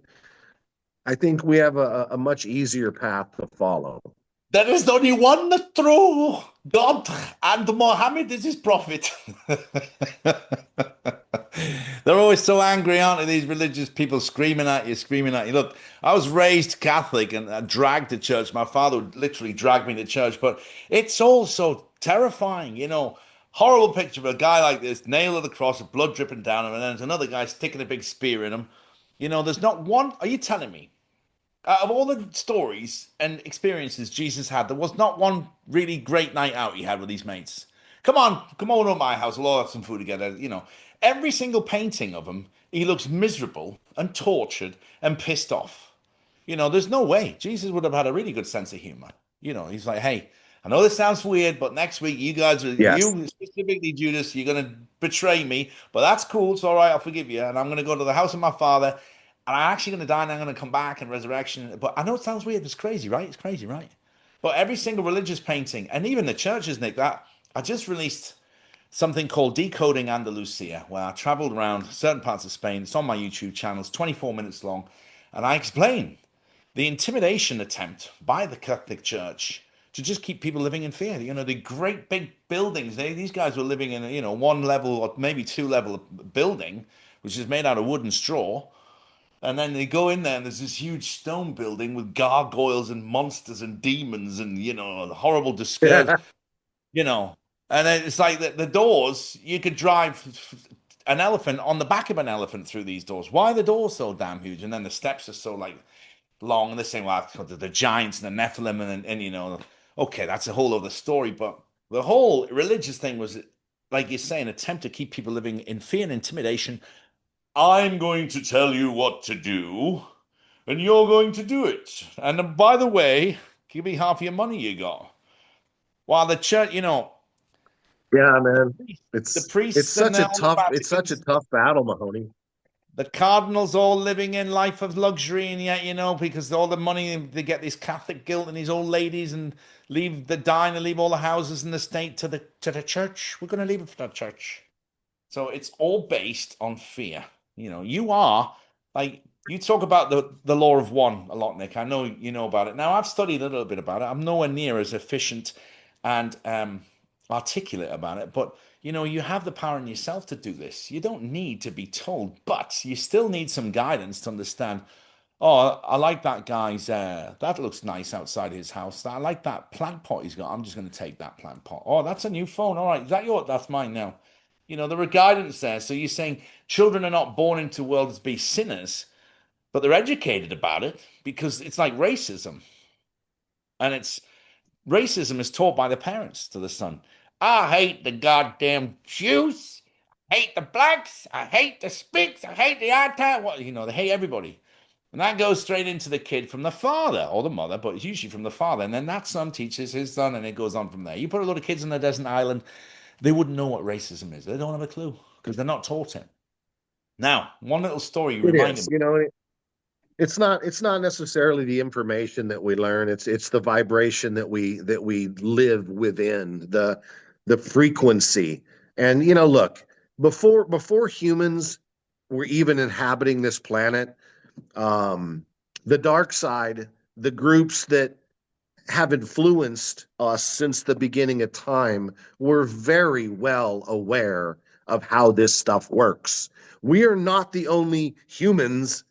I think we have a much easier path to follow. There is only one true God, and Mohammed is his prophet. They're always so angry, aren't they? These religious people screaming at you, screaming at you. Look, I was raised Catholic and dragged to church. My father would literally drag me to church, but it's all so terrifying. Horrible picture of a guy like this, nailed to the cross, with blood dripping down him, and then there's another guy sticking a big spear in him. There's not one. Are you telling me? Out of all the stories and experiences Jesus had, there was not one really great night out he had with his mates. Come on to my house. We'll all have some food together. Every single painting of him, he looks miserable and tortured and pissed off. There's no way Jesus would have had a really good sense of humor. He's like, hey, I know this sounds weird, but next week Yes. you specifically, Judas, you're gonna betray me, but that's cool. It's all right. I'll forgive you, and I'm gonna go to the house of my father, and I'm actually gonna die, and I'm gonna come back in resurrection. But I know it sounds weird. It's crazy, right? It's crazy, right? But every single religious painting, and even the churches, Nick, that I just released something called Decoding Andalusia, where I traveled around certain parts of Spain. It's on my YouTube channel. It's 24 minutes long, and I explain the intimidation attempt by the Catholic Church to just keep people living in fear. The great big buildings. These guys were living in one level or maybe two level building, which is made out of wood and straw. And then they go in there and there's this huge stone building with gargoyles and monsters and demons and horrible discourse. You know. And then it's like the doors, you could drive an elephant on the back of an elephant through these doors. Why are the doors so damn huge? And then the steps are so like long. And they're saying, well, the giants and the Nephilim, and you know, okay, that's a whole other story. But the whole religious thing was, like you're saying, attempt to keep people living in fear and intimidation. I'm going to tell you what to do, and you're going to do it. And by the way, give me half your money you got. While the church, you know, Yeah, the man. priests, the It's priests and such a all the tough it's such a Vaticans, tough battle, Mahoney. the cardinals all living in life of luxury, and yet, you know, because all the money they get this Catholic guilt and these old ladies and leave the dine and leave all the houses in the state to the church. We're going to leave it for the church. So it's all based on fear. You know, you are like you talk about the law of one a lot, Nick. I know you know about it. Now I've studied a little bit about it. I'm nowhere near as efficient and articulate about it, but you know, you have the power in yourself to do this. You don't need to be told, but you still need some guidance to understand. Oh, I like that guy's. That looks nice outside his house. I like that plant pot he's got. I'm just going to take that plant pot. Oh, that's a new phone. All right, is that your? That's mine now. You know, there are guidance there. So you're saying children are not born into the world to be sinners, but they're educated about it because it's like racism, and it's racism is taught by the parents to the son. I hate the goddamn Jews. Hate the blacks. I hate the Spics. I hate the anti. What you know, they hate everybody. And that goes straight into the kid from the father or the mother, but it's usually from the father. And then that son teaches his son, and it goes on from there. You put a lot of kids on a desert island, they wouldn't know what racism is. They don't have a clue because they're not taught it. Now, one little story you It reminded is. me. It's not necessarily the information that we learn. It's the vibration that we live within, the frequency. And look, before humans were even inhabiting this planet, um, the dark side, the groups that have influenced us since the beginning of time, we're very well aware of how this stuff works. We are not the only humans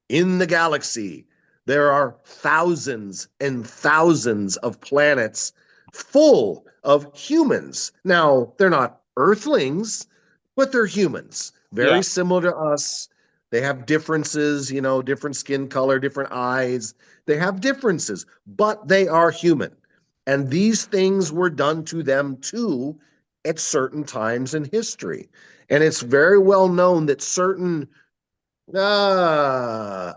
in the galaxy. There are thousands and thousands of planets full of humans. Now, they're not earthlings, but they're humans, Yeah, very similar to us. They have differences, different skin color, different eyes. They have differences, but they are human. And these things were done to them too at certain times in history. And it's very well known that certain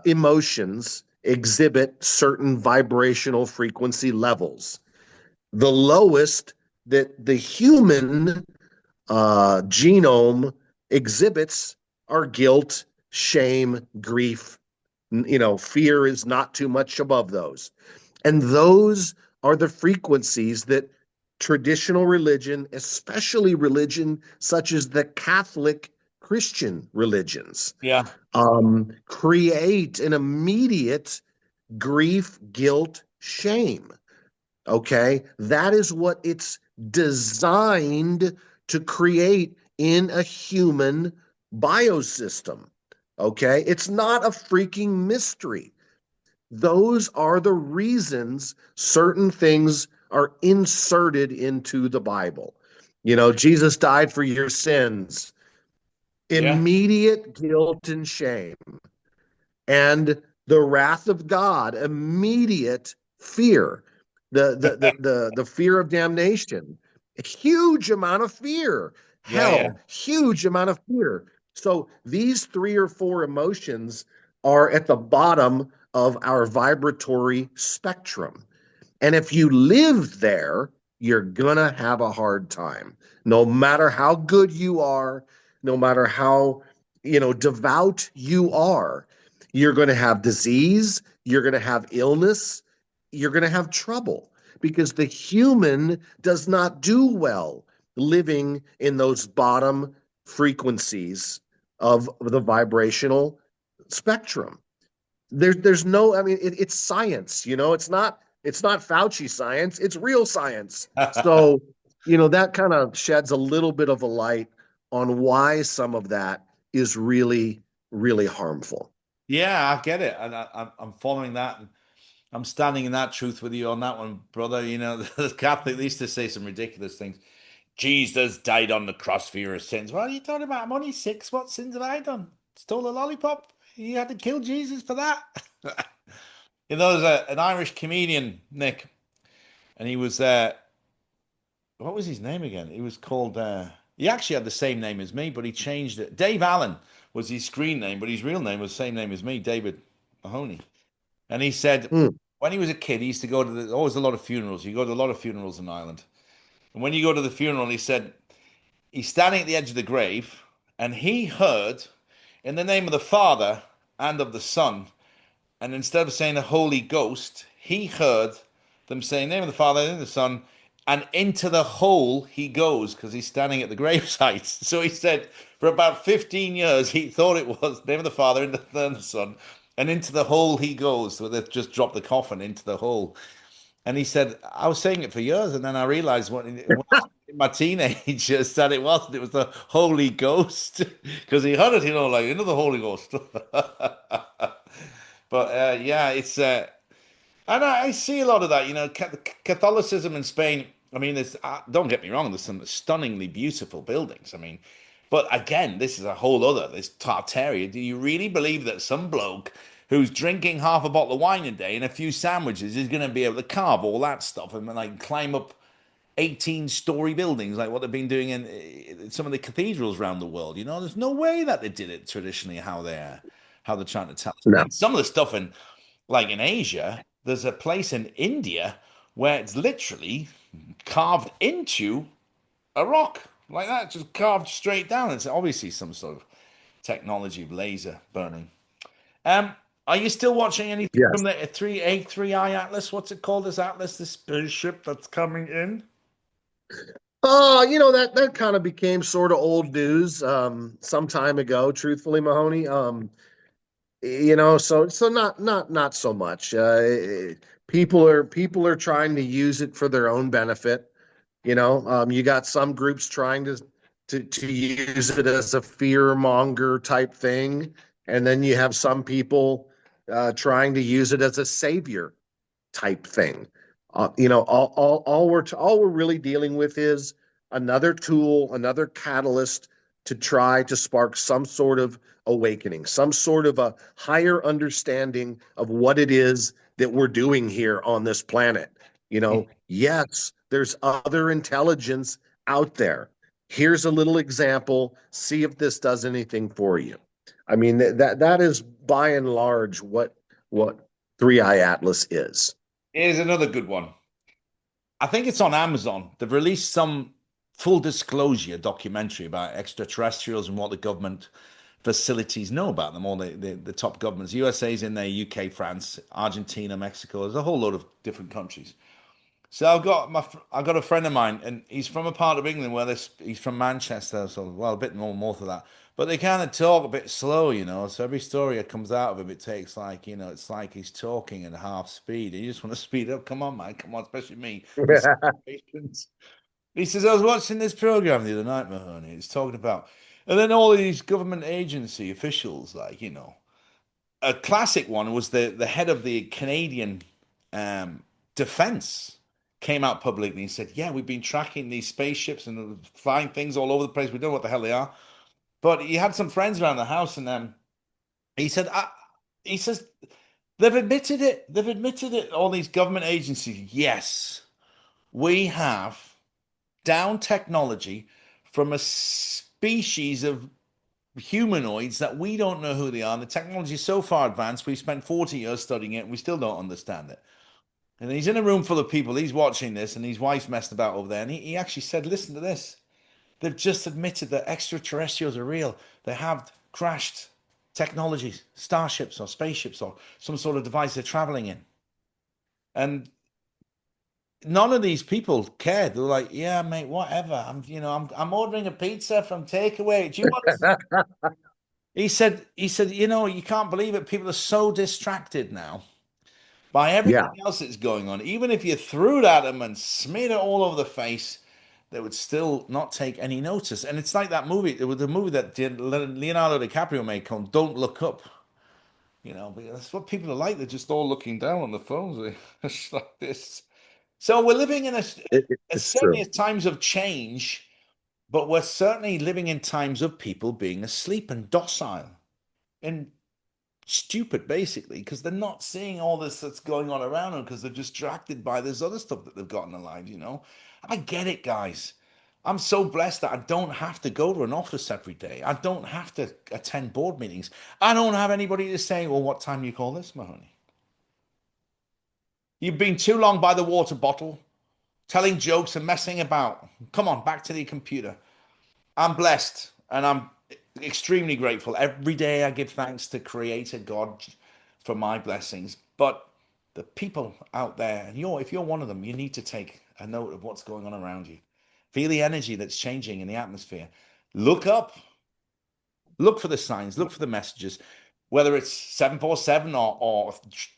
emotions exhibit certain vibrational frequency levels. The lowest that the human genome exhibits are guilt, shame, grief. Fear is not too much above those. And those are the frequencies that traditional religion, especially religion such as the Catholic Christian religions, yeah, create an immediate grief, guilt, shame. Okay. That is what it's designed to create in a human biosystem. Okay. It's not a freaking mystery. Those are the reasons certain things are inserted into the Bible. Jesus died for your sins, yeah, immediate guilt and shame, and the wrath of God, immediate fear, the fear of damnation, a huge amount of fear, yeah, yeah, hell, huge amount of fear. So these three or four emotions are at the bottom of our vibratory spectrum. And if you live there, you're going to have a hard time. No matter how good you are, no matter how, devout you are, you're going to have disease, you're going to have illness, you're going to have trouble because the human does not do well living in those bottom frequencies of the vibrational spectrum. There's no, I mean, it's science, it's not Fauci science, it's real science. So, that kind of sheds a little bit of a light on why some of that is really, really harmful. yeah. I get it, and I'm following that, and I'm standing in that truth with you on that one, brother. You know, the Catholic used to say some ridiculous things. Jesus died on the cross for your sins. What are you talking about? I'm only six. What sins have I done? Stole a lollipop? You had to kill Jesus for that? There's an Irish comedian, Nick, and he was what was his name again? He was called he actually had the same name as me, but he changed it. Dave Allen was his screen name, but his real name was the same name as me, David Mahoney. And he said Hmm. when he was a kid, he used to go to always a lot of funerals. You go to a lot of funerals in Ireland. And when you go to the funeral, he said he's standing at the edge of the grave, and he heard, in the name of the Father and of the Son, and instead of saying the Holy Ghost, he heard them saying, name of the Father and the Son, and into the hole he goes because he's standing at the gravesite. So he said for about 15 years, he thought it was name of the Father and the Son, and into the hole he goes. So they've just dropped the coffin into the hole. And he said, I was saying it for years, and then I realized when I was in my teenagers that it wasn't. It was the Holy Ghost because he heard it, like into the Holy Ghost. But yeah, it's and I see a lot of that. Catholicism in Spain. I mean, there's don't get me wrong. There's some stunningly beautiful buildings. I mean, but again, this is a whole other this Tartaria. Do you really believe that some bloke who's drinking half a bottle of wine a day and a few sandwiches is going to be able to carve all that stuff and like climb up 18-story buildings like what they've been doing in some of the cathedrals around the world? There's no way that they did it traditionally how they're trying to tell us. And No. then some of the stuff in Asia, there's a place in India where it's literally carved into a rock like that, just carved straight down. It's obviously some sort of technology of laser burning. Um, are you still watching anything from Yes. the 3A3I Atlas? What's it called? This Atlas, this spaceship that's coming in? That kind of became sort of old news some time ago, truthfully, Mahoney. So not so much. People are trying to use it for their own benefit. You got some groups trying to use it as a fear monger type thing, and then you have some people trying to use it as a savior type thing. All we're really dealing with is another tool, another catalyst to try to spark some sort of awakening, some sort of a higher understanding of what it is that we're doing here on this planet. Yes, there's other intelligence out there. Here's a little example. See if this does anything for you. I mean, that is by and large what Three Eye Atlas is. Here's another good one. I think it's on Amazon. They've released some full disclosure documentary about extraterrestrials and what the government facilities know about them, all the top governments. USA's in there, UK, France, Argentina, Mexico. There's a whole load of different countries. So I've got a friend of mine, and he's from a part of England where he's from Manchester, so well a bit more north of that. But they kind of talk a bit slow. So every story that comes out of him, it takes like it's like he's talking at half speed. You just want to speed up. Come on, man, come on, especially me. With patience. He says, I was watching this program the other night, Mahoney. It's talking about, and then all these government agency officials, a classic one was the head of the Canadian um, defense came out publicly and said, "Yeah, we've been tracking these spaceships and flying things all over the place. We don't know what the hell they are." But he had some friends around the house, and he said, "He says they've admitted it. They've admitted it. All these government agencies. Yes, we have down technology from a species of humanoids that we don't know who they are. And the technology is so far advanced, we spent 40 years studying it and we still don't understand it." And he's in a room full of people, he's watching this, and his wife's messed about over there. And he actually said, listen to this. They've just admitted that extraterrestrials are real. They have crashed technologies, starships or spaceships or some sort of device they're traveling in. And none of these people cared. They're like, yeah, mate, whatever. I'm ordering a pizza from takeaway. Do you want he said, you can't believe it. People are so distracted now by everything Yeah. else that's going on. Even if you threw it at them and smeared it all over the face, they would still not take any notice. And it's like that movie. It was the movie that Leonardo DiCaprio made called Don't Look Up. Because that's what people are like. They're just all looking down on the phones. It's like this. So we're living in It's certainly true. at times of change, but we're certainly living in times of people being asleep and docile and stupid, basically, because they're not seeing all this that's going on around them because they're distracted by this other stuff that they've got in their lives. I get it, guys. I'm so blessed that I don't have to go to an office every day. I don't have to attend board meetings. I don't have anybody to say, well, what time do you call this, Mahoney? You've been too long by the water bottle, telling jokes and messing about. Come on, back to the computer. I'm blessed and I'm extremely grateful. Every day I give thanks to Creator God for my blessings. But the people out there, and if you're one of them, you need to take a note of what's going on around you. Feel the energy that's changing in the atmosphere. Look up, look for the signs, look for the messages. Whether it's 747 or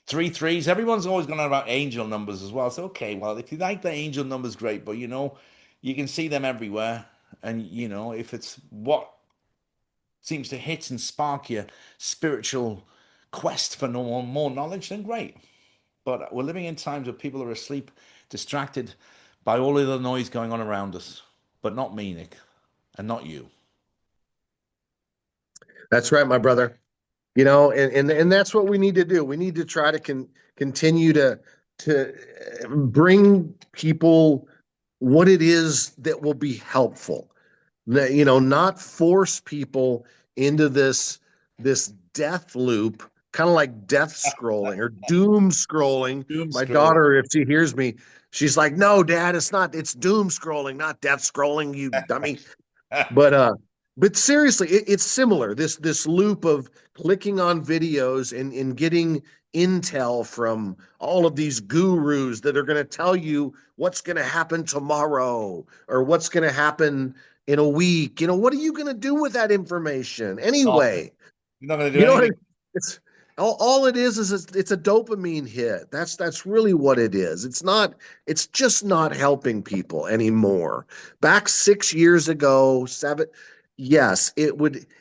33s, everyone's always going on about angel numbers as well. So, okay, well, if you like the angel numbers, great. But you can see them everywhere. And if it's what seems to hit and spark your spiritual quest for more knowledge, then great. But we're living in times where people are asleep, distracted by all of the noise going on around us. But not me, Nick, and not you. That's right, my brother. And that's what we need to do. We need to try to continue to bring people what it is that will be helpful. Not force people into this death loop, kind of like death scrolling or doom scrolling. Doom My scrolling. daughter, if she hears me, she's like, "No, Dad, it's not. It's doom scrolling, not death scrolling, you dummy." But seriously, it's similar. This loop of clicking on videos and getting intel from all of these gurus that are going to tell you what's going to happen tomorrow or what's going to happen in a week. What are you going to do with that information Nothing. anyway? You're not going to do You know what I anything. mean? It's all it is it's a dopamine hit. That's really what it is. It's just not helping people anymore. Back 6 years ago, seven, yes, it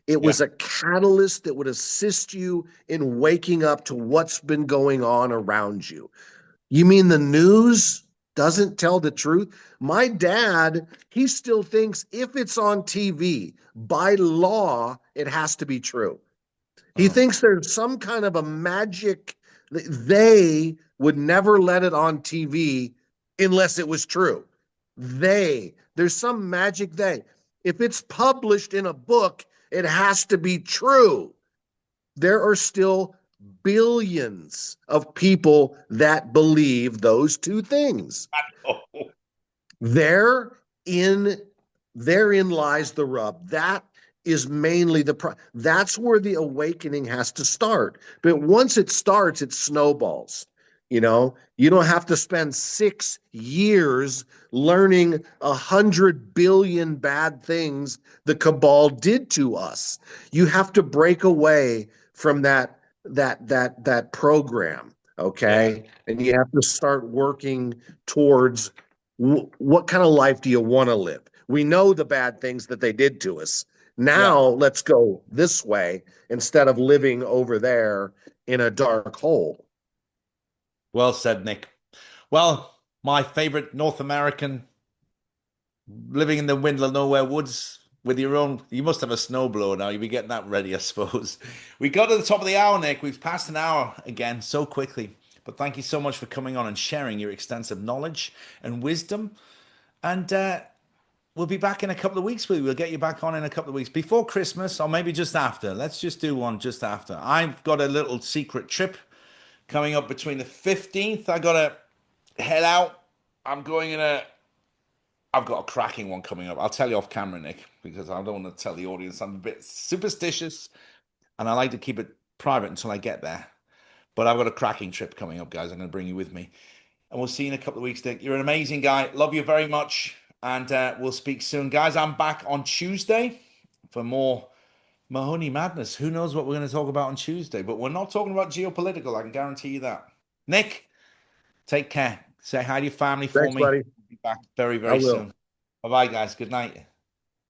Yeah. was a catalyst that would assist you in waking up to what's been going on around you. You mean the news doesn't tell the truth? My dad, he still thinks if it's on TV, by law, it has to be true. He Oh, thinks there's some kind of a magic that they would never let it on TV unless it was true. There's some magic they. If it's published in a book, it has to be true. There are still billions of people that believe those two things. oh. Therein, therein lies the rub. That is mainly that's where the awakening has to start. But once it starts, it snowballs. You don't have to spend 6 years learning 100 billion bad things the cabal did to us. You have to break away from that program, Yeah. okay? And you have to start working towards what kind of life do you want to live? We know the bad things that they did to us. Yeah. Now let's go this way instead of living over there in a dark hole. Well said, Nick. Well, my favorite North American living in the middle of nowhere woods with your own. You must have a snowblower now. You'll be getting that ready, I suppose. We got to the top of the hour, Nick. We've passed an hour again so quickly. But thank you so much for coming on and sharing your extensive knowledge and wisdom. And we'll be back in a couple of weeks with you. We'll get you back on in a couple of weeks before Christmas or maybe just after. Let's just do one just after. I've got a little secret trip coming up between the 15th. I got to head out. I'm going in a I've got a cracking one coming up. I'll tell you off camera, Nick, because I don't want to tell the audience. I'm a bit superstitious and I like to keep it private until I get there. But I've got a cracking trip coming up, guys. I'm going to bring you with me. And we'll see you in a couple of weeks, Nick. You're an amazing guy. Love you very much. And we'll speak soon. Guys, I'm back on Tuesday for more Mahoney Madness. Who knows what we're going to talk about on Tuesday? But we're not talking about geopolitical. I can guarantee you that. Nick, take care. Say hi to your family for Thanks, me. buddy. Be back very, I very will. soon. Bye bye, guys. Good night.